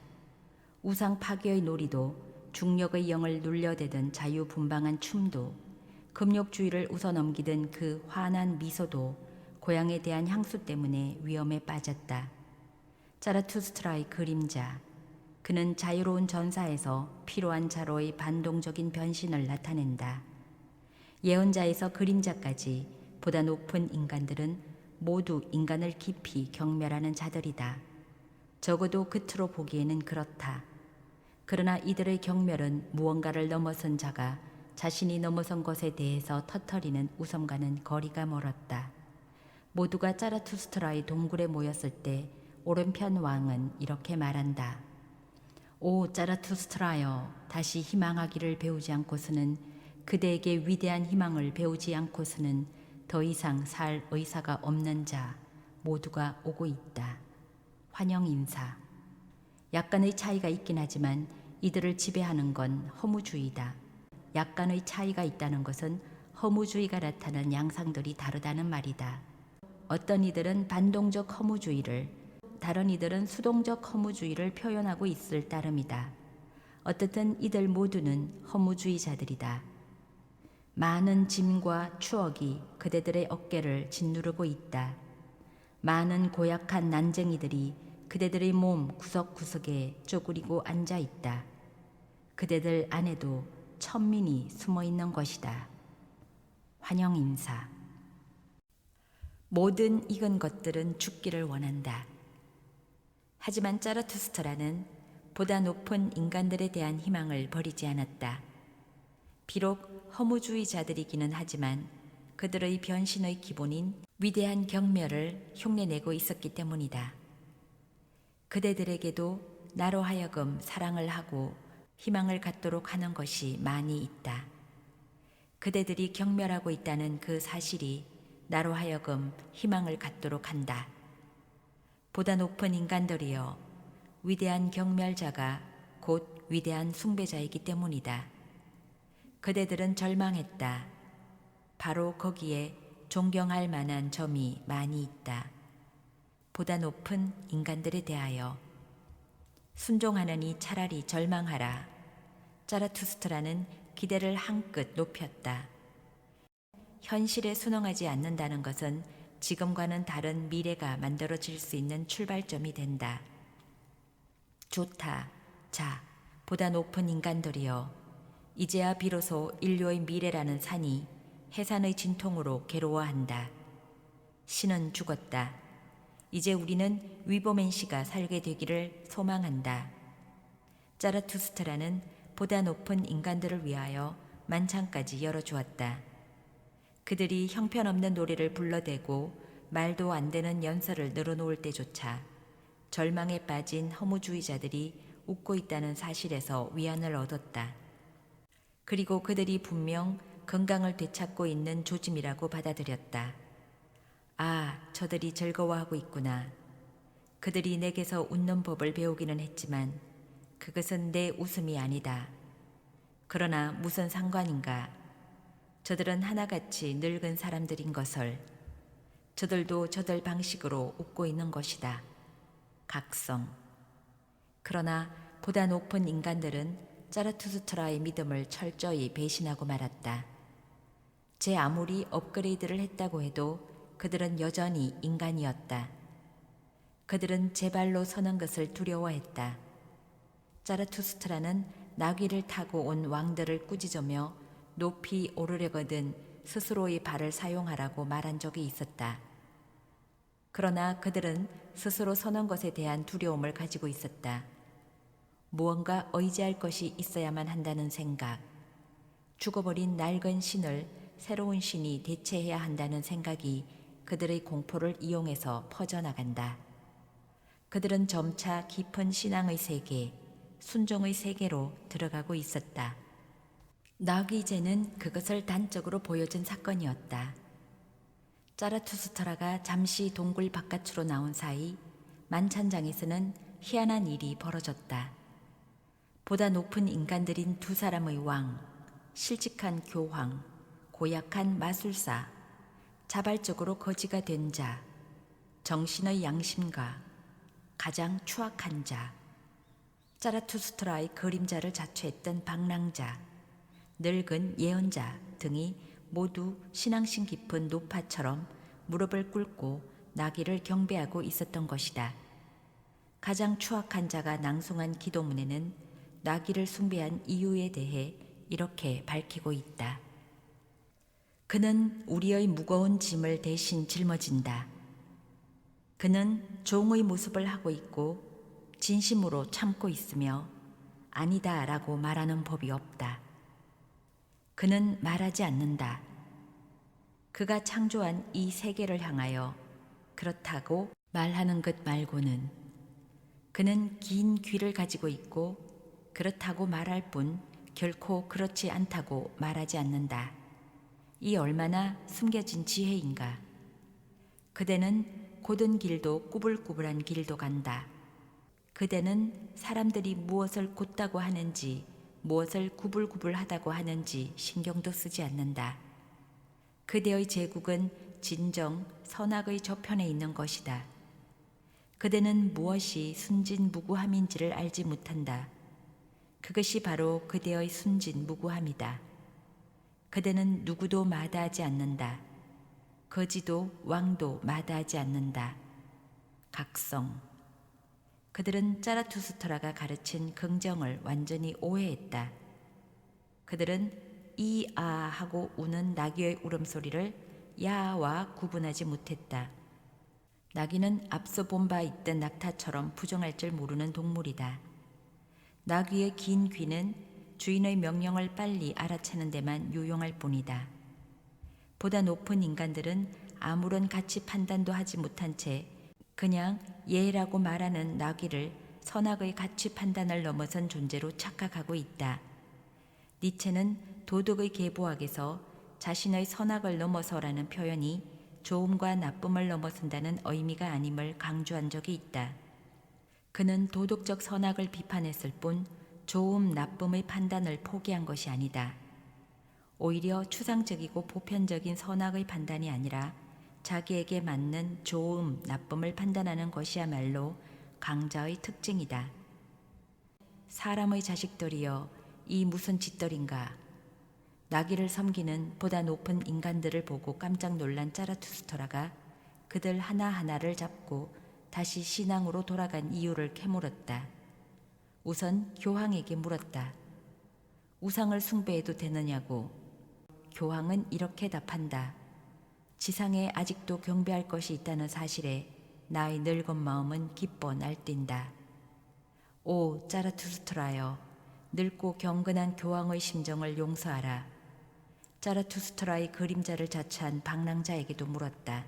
우상 파괴의 놀이도, 중력의 영을 눌려대던 자유분방한 춤도, 금욕주의를 웃어넘기던 그 환한 미소도 고향에 대한 향수 때문에 위험에 빠졌다. 자라투스트라의 그림자. 그는 자유로운 전사에서 피로한 자로의 반동적인 변신을 나타낸다. 예언자에서 그림자까지 보다 높은 인간들은 모두 인간을 깊이 경멸하는 자들이다. 적어도 겉으로 보기에는 그렇다. 그러나 이들의 경멸은 무언가를 넘어선 자가 자신이 넘어선 것에 대해서 터터리는 웃음과는 거리가 멀었다. 모두가 자라투스트라의 동굴에 모였을 때 오른편 왕은 이렇게 말한다. 오 자라투스트라여, 다시 희망하기를 배우지 않고서는, 그대에게 위대한 희망을 배우지 않고서는 더 이상 살 의사가 없는 자 모두가 오고 있다. 환영 인사. 약간의 차이가 있긴 하지만 이들을 지배하는 건 허무주의다. 약간의 차이가 있다는 것은 허무주의가 나타난 양상들이 다르다는 말이다. 어떤 이들은 반동적 허무주의를, 다른 이들은 수동적 허무주의를 표현하고 있을 따름이다. 어떻든 이들 모두는 허무주의자들이다. 많은 짐과 추억이 그대들의 어깨를 짓누르고 있다. 많은 고약한 난쟁이들이 그대들의 몸 구석구석에 쪼그리고 앉아 있다. 그대들 안에도 천민이 숨어 있는 것이다. 환영 인사. 모든 익은 것들은 죽기를 원한다. 하지만 자라투스트라는 보다 높은 인간들에 대한 희망을 버리지 않았다. 비록 허무주의자들이기는 하지만 그들의 변신의 기본인 위대한 경멸을 흉내내고 있었기 때문이다. 그대들에게도 나로 하여금 사랑을 하고 희망을 갖도록 하는 것이 많이 있다. 그대들이 경멸하고 있다는 그 사실이 나로 하여금 희망을 갖도록 한다. 보다 높은 인간들이여, 위대한 경멸자가 곧 위대한 숭배자이기 때문이다. 그대들은 절망했다. 바로 거기에 존경할 만한 점이 많이 있다. 보다 높은 인간들에 대하여. 순종하느니 차라리 절망하라. 자라투스트라는 기대를 한끗 높였다. 현실에 순응하지 않는다는 것은 지금과는 다른 미래가 만들어질 수 있는 출발점이 된다. 좋다. 자, 보다 높은 인간들이여, 이제야 비로소 인류의 미래라는 산이 해산의 진통으로 괴로워한다. 신은 죽었다. 이제 우리는 위보맨 씨가 살게 되기를 소망한다. 자라투스트라는 보다 높은 인간들을 위하여 만찬까지 열어주었다. 그들이 형편없는 노래를 불러대고 말도 안 되는 연설을 늘어놓을 때조차 절망에 빠진 허무주의자들이 웃고 있다는 사실에서 위안을 얻었다. 그리고 그들이 분명 건강을 되찾고 있는 조짐이라고 받아들였다. 아, 저들이 즐거워하고 있구나. 그들이 내게서 웃는 법을 배우기는 했지만 그것은 내 웃음이 아니다. 그러나 무슨 상관인가? 저들은 하나같이 늙은 사람들인 것을. 저들도 저들 방식으로 웃고 있는 것이다. 각성. 그러나 보다 높은 인간들은 자라투스트라의 믿음을 철저히 배신하고 말았다. 제 아무리 업그레이드를 했다고 해도 그들은 여전히 인간이었다. 그들은 제 발로 서는 것을 두려워했다. 자라투스트라는 나귀를 타고 온 왕들을 꾸짖으며 높이 오르려거든 스스로의 발을 사용하라고 말한 적이 있었다. 그러나 그들은 스스로 서는 것에 대한 두려움을 가지고 있었다. 무언가 의지할 것이 있어야만 한다는 생각, 죽어버린 낡은 신을 새로운 신이 대체해야 한다는 생각이 그들의 공포를 이용해서 퍼져나간다. 그들은 점차 깊은 신앙의 세계, 순종의 세계로 들어가고 있었다. 나귀제는 그것을 단적으로 보여준 사건이었다. 자라투스트라가 잠시 동굴 바깥으로 나온 사이 만찬장에서는 희한한 일이 벌어졌다. 보다 높은 인간들인 두 사람의 왕, 실직한 교황, 고약한 마술사, 자발적으로 거지가 된 자, 정신의 양심가, 가장 추악한 자, 자라투스트라의 그림자를 자처했던 방랑자, 늙은 예언자 등이 모두 신앙심 깊은 노파처럼 무릎을 꿇고 나귀를 경배하고 있었던 것이다. 가장 추악한 자가 낭송한 기도문에는 나귀를 숭배한 이유에 대해 이렇게 밝히고 있다. 그는 우리의 무거운 짐을 대신 짊어진다. 그는 종의 모습을 하고 있고 진심으로 참고 있으며 아니다 라고 말하는 법이 없다. 그는 말하지 않는다. 그가 창조한 이 세계를 향하여 그렇다고 말하는 것 말고는. 그는 긴 귀를 가지고 있고 그렇다고 말할 뿐 결코 그렇지 않다고 말하지 않는다. 이 얼마나 숨겨진 지혜인가. 그대는 곧은 길도 꾸불꾸불한 길도 간다. 그대는 사람들이 무엇을 곧다고 하는지 무엇을 구불구불하다고 하는지 신경도 쓰지 않는다. 그대의 제국은 진정 선악의 저편에 있는 것이다. 그대는 무엇이 순진무구함인지를 알지 못한다. 그것이 바로 그대의 순진무구함이다. 그대는 누구도 마다하지 않는다. 거지도 왕도 마다하지 않는다. 각성. 그들은 자라투스트라가 가르친 긍정을 완전히 오해했다. 그들은 이아 하고 우는 나귀의 울음소리를 야와 구분하지 못했다. 나귀는 앞서 본 바 있던 낙타처럼 부정할 줄 모르는 동물이다. 나귀의 긴 귀는 주인의 명령을 빨리 알아채는 데만 유용할 뿐이다. 보다 높은 인간들은 아무런 가치 판단도 하지 못한 채 그냥 예라고 말하는 나귀를 선악의 가치 판단을 넘어선 존재로 착각하고 있다. 니체는 도덕의 계보학에서 자신의 선악을 넘어서라는 표현이 좋음과 나쁨을 넘어선다는 의미가 아님을 강조한 적이 있다. 그는 도덕적 선악을 비판했을 뿐 좋음, 나쁨의 판단을 포기한 것이 아니다. 오히려 추상적이고 보편적인 선악의 판단이 아니라 자기에게 맞는 좋음, 나쁨을 판단하는 것이야말로 강자의 특징이다. 사람의 자식들이여, 이 무슨 짓들인가. 나귀를 섬기는 보다 높은 인간들을 보고 깜짝 놀란 자라투스트라가 그들 하나하나를 잡고 다시 신앙으로 돌아간 이유를 캐물었다. 우선 교황에게 물었다. 우상을 숭배해도 되느냐고. 교황은 이렇게 답한다. 지상에 아직도 경배할 것이 있다는 사실에 나의 늙은 마음은 기뻐 날뛴다. 오 자라투스트라여, 늙고 경건한 교황의 심정을 용서하라. 자라투스트라의 그림자를 자처한 방랑자에게도 물었다.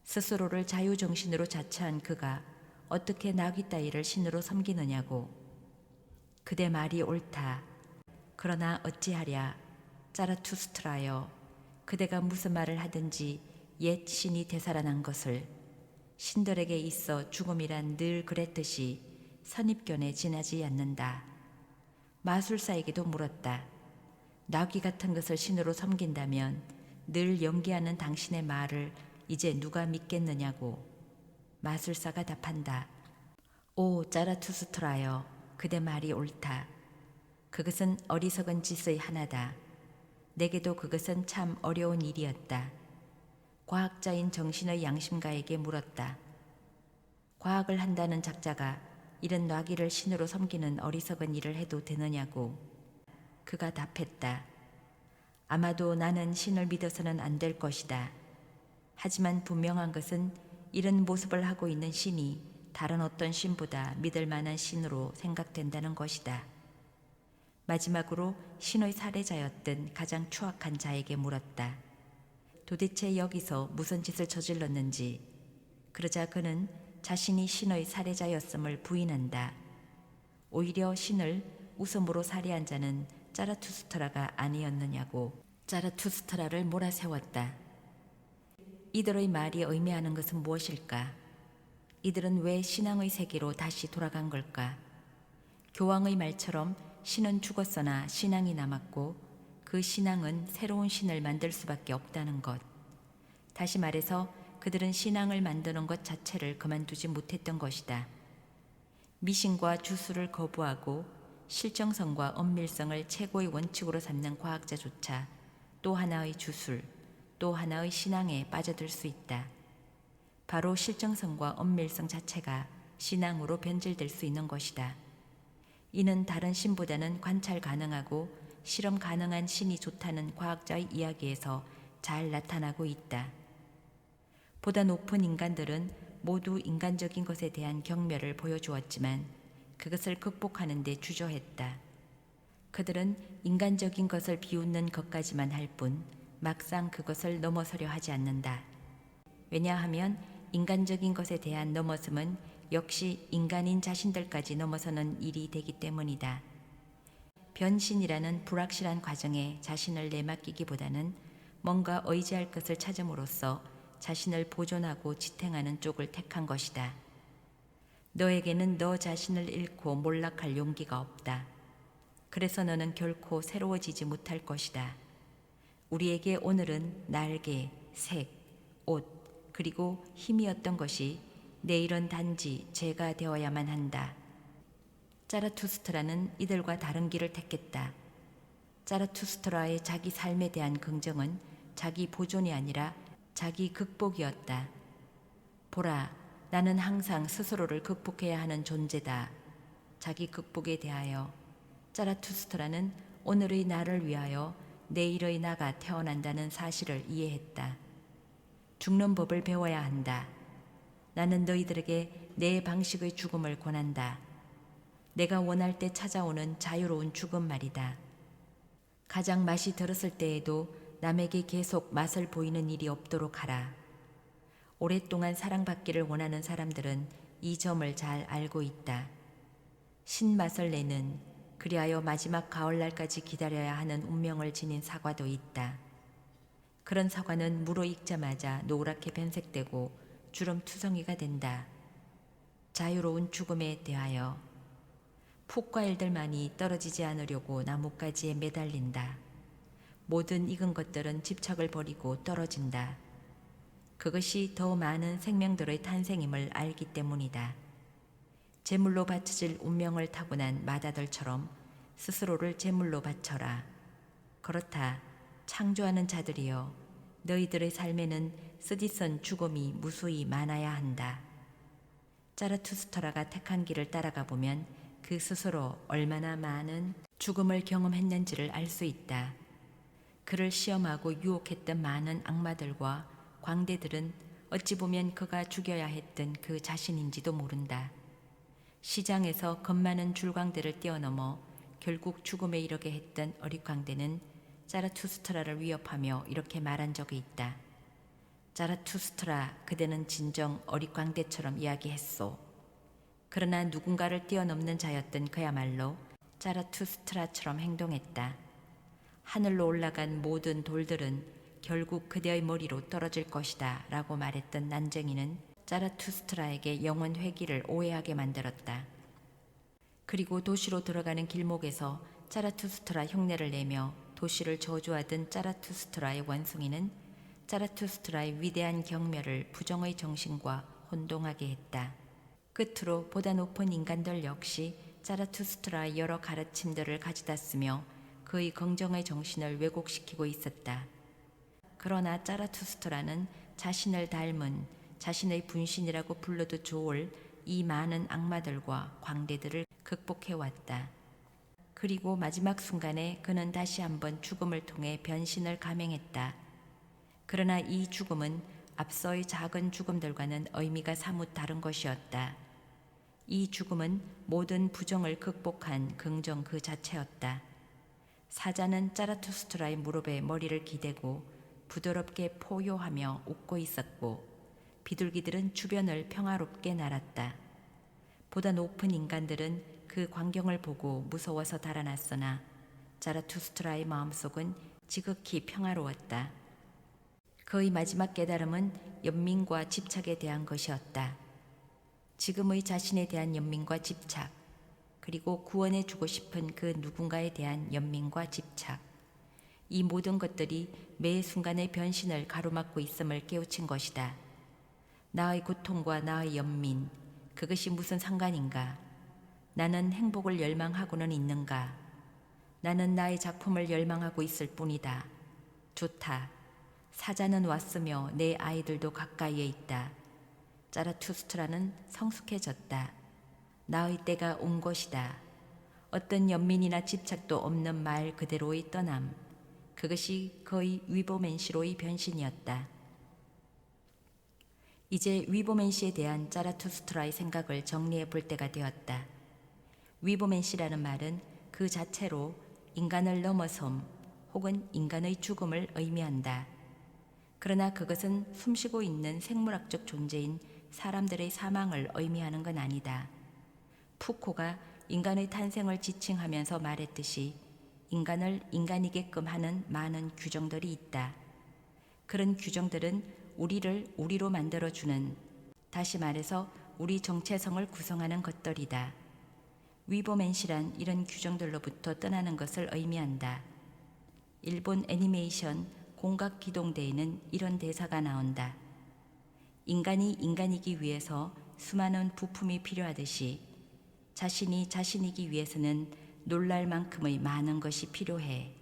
스스로를 자유정신으로 자처한 그가 어떻게 나귀 따위를 신으로 섬기느냐고. 그대 말이 옳다. 그러나 어찌하랴. 자라투스트라여, 그대가 무슨 말을 하든지 옛 신이 되살아난 것을, 신들에게 있어 죽음이란 늘 그랬듯이 선입견에 지나지 않는다. 마술사에게도 물었다. 나귀 같은 것을 신으로 섬긴다면 늘 연기하는 당신의 말을 이제 누가 믿겠느냐고. 마술사가 답한다. 오 자라투스트라여, 그대 말이 옳다. 그것은 어리석은 짓의 하나다. 내게도 그것은 참 어려운 일이었다. 과학자인 정신의 양심가에게 물었다. 과학을 한다는 작자가 이런 나귀를 신으로 섬기는 어리석은 일을 해도 되느냐고. 그가 답했다. 아마도 나는 신을 믿어서는 안 될 것이다. 하지만 분명한 것은 이런 모습을 하고 있는 신이 다른 어떤 신보다 믿을 만한 신으로 생각된다는 것이다. 마지막으로 신의 살해자였던 가장 추악한 자에게 물었다. 도대체 여기서 무슨 짓을 저질렀는지. 그러자 그는 자신이 신의 살해자였음을 부인한다. 오히려 신을 웃음으로 살해한 자는 자라투스트라가 아니었느냐고. 자라투스트라를 몰아세웠다. 이들의 말이 의미하는 것은 무엇일까? 이들은 왜 신앙의 세계로 다시 돌아간 걸까? 교황의 말처럼 신은 죽었으나 신앙이 남았고 그 신앙은 새로운 신을 만들 수밖에 없다는 것. 다시 말해서 그들은 신앙을 만드는 것 자체를 그만두지 못했던 것이다. 미신과 주술을 거부하고 실정성과 엄밀성을 최고의 원칙으로 삼는 과학자조차 또 하나의 주술, 또 하나의 신앙에 빠져들 수 있다. 바로 실정성과 엄밀성 자체가 신앙으로 변질될 수 있는 것이다. 이는 다른 신보다는 관찰 가능하고 실험 가능한 신이 좋다는 과학자의 이야기에서 잘 나타나고 있다. 보다 높은 인간들은 모두 인간적인 것에 대한 경멸을 보여주었지만 그것을 극복하는 데 주저했다. 그들은 인간적인 것을 비웃는 것까지만 할 뿐 막상 그것을 넘어서려 하지 않는다. 왜냐하면 인간적인 것에 대한 넘어섬은 역시 인간인 자신들까지 넘어서는 일이 되기 때문이다. 변신이라는 불확실한 과정에 자신을 내맡기기보다는 뭔가 의지할 것을 찾음으로써 자신을 보존하고 지탱하는 쪽을 택한 것이다. 너에게는 너 자신을 잃고 몰락할 용기가 없다. 그래서 너는 결코 새로워지지 못할 것이다. 우리에게 오늘은 날개, 색, 옷, 그리고 힘이었던 것이 내일은 단지 죄가 되어야만 한다. 자라투스트라는 이들과 다른 길을 택했다. 자라투스트라의 자기 삶에 대한 긍정은 자기 보존이 아니라 자기 극복이었다. 보라, 나는 항상 스스로를 극복해야 하는 존재다. 자기 극복에 대하여 자라투스트라는 오늘의 나를 위하여 내일의 나가 태어난다는 사실을 이해했다. 죽는 법을 배워야 한다. 나는 너희들에게 내 방식의 죽음을 권한다. 내가 원할 때 찾아오는 자유로운 죽음 말이다. 가장 맛이 들었을 때에도 남에게 계속 맛을 보이는 일이 없도록 하라. 오랫동안 사랑받기를 원하는 사람들은 이 점을 잘 알고 있다. 신맛을 내는, 그리하여 마지막 가을날까지 기다려야 하는 운명을 지닌 사과도 있다. 그런 사과는 물어 익자마자 노랗게 변색되고 주름투성이가 된다. 자유로운 죽음에 대하여 풋과일들만이 떨어지지 않으려고 나뭇가지에 매달린다. 모든 익은 것들은 집착을 버리고 떨어진다. 그것이 더 많은 생명들의 탄생임을 알기 때문이다. 제물로 바쳐질 운명을 타고난 마다들처럼 스스로를 제물로 바쳐라. 그렇다. 창조하는 자들이여, 너희들의 삶에는 쓰디쓴 죽음이 무수히 많아야 한다. 자라투스트라가 택한 길을 따라가 보면 그 스스로 얼마나 많은 죽음을 경험했는지를 알 수 있다. 그를 시험하고 유혹했던 많은 악마들과 광대들은 어찌 보면 그가 죽여야 했던 그 자신인지도 모른다. 시장에서 겁 많은 줄광대를 뛰어넘어 결국 죽음에 이르게 했던 어릿광대는 자라투스트라를 위협하며 이렇게 말한 적이 있다. 자라투스트라, 그대는 진정 어릿광대처럼 이야기했소. 그러나 누군가를 뛰어넘는 자였던 그야말로 자라투스트라처럼 행동했다. 하늘로 올라간 모든 돌들은 결국 그대의 머리로 떨어질 것이다 라고 말했던 난쟁이는 자라투스트라에게 영원 회귀를 오해하게 만들었다. 그리고 도시로 들어가는 길목에서 자라투스트라 흉내를 내며 도시를 저주하던 자라투스트라의 원숭이는 자라투스트라의 위대한 경멸을 부정의 정신과 혼동하게 했다. 끝으로 보다 높은 인간들 역시 자라투스트라의 여러 가르침들을 가져다 쓰며 그의 긍정의 정신을 왜곡시키고 있었다. 그러나 자라투스트라는 자신을 닮은 자신의 분신이라고 불러도 좋을 이 많은 악마들과 광대들을 극복해왔다. 그리고 마지막 순간에 그는 다시 한번 죽음을 통해 변신을 감행했다. 그러나 이 죽음은 앞서의 작은 죽음들과는 의미가 사뭇 다른 것이었다. 이 죽음은 모든 부정을 극복한 긍정 그 자체였다. 사자는 자라투스트라의 무릎에 머리를 기대고 부드럽게 포효하며 웃고 있었고 비둘기들은 주변을 평화롭게 날았다. 보다 높은 인간들은 그 광경을 보고 무서워서 달아났으나 자라투스트라의 마음속은 지극히 평화로웠다. 그의 마지막 깨달음은 연민과 집착에 대한 것이었다. 지금의 자신에 대한 연민과 집착, 그리고 구원해주고 싶은 그 누군가에 대한 연민과 집착, 이 모든 것들이 매 순간의 변신을 가로막고 있음을 깨우친 것이다. 나의 고통과 나의 연민, 그것이 무슨 상관인가? 나는 행복을 열망하고는 있는가? 나는 나의 작품을 열망하고 있을 뿐이다. 좋다. 사자는 왔으며 내 아이들도 가까이에 있다. 자라투스트라는 성숙해졌다. 나의 때가 온 것이다. 어떤 연민이나 집착도 없는 말 그대로의 떠남. 그것이 거의 위보맨시로의 변신이었다. 이제 위보맨시에 대한 자라투스트라의 생각을 정리해 볼 때가 되었다. 위보맨시라는 말은 그 자체로 인간을 넘어섬 혹은 인간의 죽음을 의미한다. 그러나 그것은 숨쉬고 있는 생물학적 존재인 사람들의 사망을 의미하는 건 아니다. 푸코가 인간의 탄생을 지칭하면서 말했듯이 인간을 인간이게끔 하는 많은 규정들이 있다. 그런 규정들은 우리를 우리로 만들어주는, 다시 말해서 우리 정체성을 구성하는 것들이다. 위보맨시란 이런 규정들로부터 떠나는 것을 의미한다. 일본 애니메이션 공각기동대에는 이런 대사가 나온다. 인간이 인간이기 위해서 수많은 부품이 필요하듯이 자신이 자신이기 위해서는 놀랄 만큼의 많은 것이 필요해.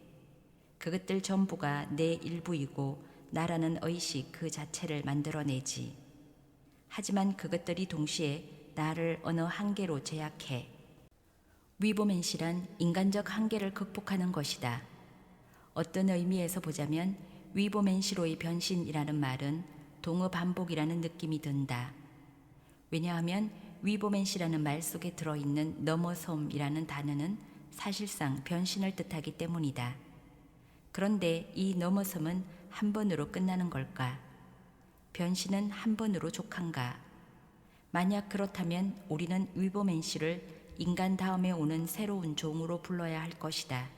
그것들 전부가 내 일부이고 나라는 의식 그 자체를 만들어내지. 하지만 그것들이 동시에 나를 어느 한계로 제약해. 위보맨시란 인간적 한계를 극복하는 것이다. 어떤 의미에서 보자면 위보맨시로의 변신이라는 말은 동어 반복이라는 느낌이 든다. 왜냐하면 위보맨시라는 말 속에 들어있는 넘어섬이라는 단어는 사실상 변신을 뜻하기 때문이다. 그런데 이 넘어섬은 한 번으로 끝나는 걸까? 변신은 한 번으로 족한가? 만약 그렇다면 우리는 위보맨시를 인간 다음에 오는 새로운 종으로 불러야 할 것이다.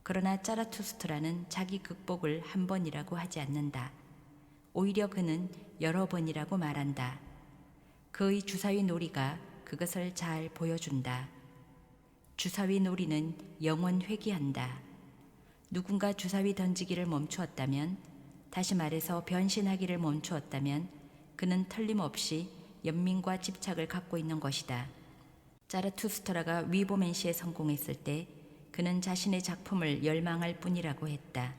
그러나 자라투스트라는 자기 극복을 한 번이라고 하지 않는다. 오히려 그는 여러 번이라고 말한다. 그의 주사위 놀이가 그것을 잘 보여준다. 주사위 놀이는 영원 회귀한다. 누군가 주사위 던지기를 멈추었다면, 다시 말해서 변신하기를 멈추었다면 그는 틀림없이 연민과 집착을 갖고 있는 것이다. 자라투스트라가 위보맨시에 성공했을 때 그는 자신의 작품을 열망할 뿐이라고 했다.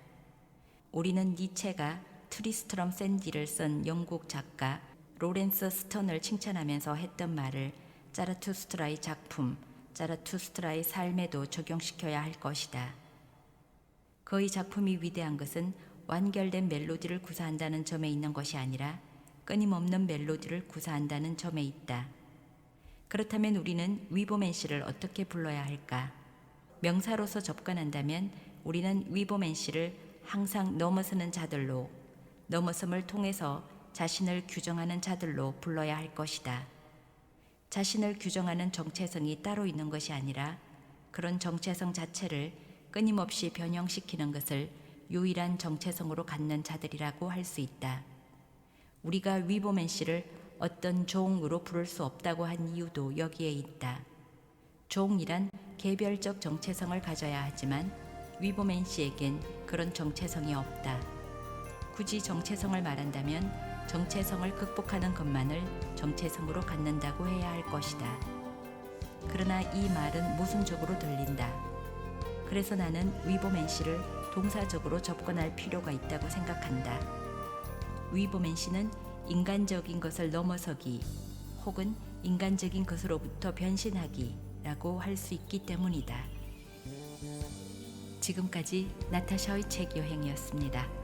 우리는 니체가 트리스트럼 샌디를 쓴 영국 작가 로렌스 스턴을 칭찬하면서 했던 말을 자라투스트라의 작품, 자라투스트라의 삶에도 적용시켜야 할 것이다. 그의 작품이 위대한 것은 완결된 멜로디를 구사한다는 점에 있는 것이 아니라 끊임없는 멜로디를 구사한다는 점에 있다. 그렇다면 우리는 위보맨시를 어떻게 불러야 할까? 명사로서 접근한다면 우리는 위보맨시를 항상 넘어서는 자들로, 넘어섬을 통해서 자신을 규정하는 자들로 불러야 할 것이다. 자신을 규정하는 정체성이 따로 있는 것이 아니라 그런 정체성 자체를 끊임없이 변형시키는 것을 유일한 정체성으로 갖는 자들이라고 할 수 있다. 우리가 위보맨 씨를 어떤 종으로 부를 수 없다고 한 이유도 여기에 있다. 종이란 개별적 정체성을 가져야 하지만 위보맨 씨에겐 그런 정체성이 없다. 굳이 정체성을 말한다면 정체성을 극복하는 것만을 정체성으로 갖는다고 해야 할 것이다. 그러나 이 말은 모순적으로 들린다. 그래서 나는 위보맨 씨를 동사적으로 접근할 필요가 있다고 생각한다. 위보맨 씨는 인간적인 것을 넘어서기 혹은 인간적인 것으로부터 변신하기라고 할 수 있기 때문이다. 지금까지 나타샤의 책 여행이었습니다.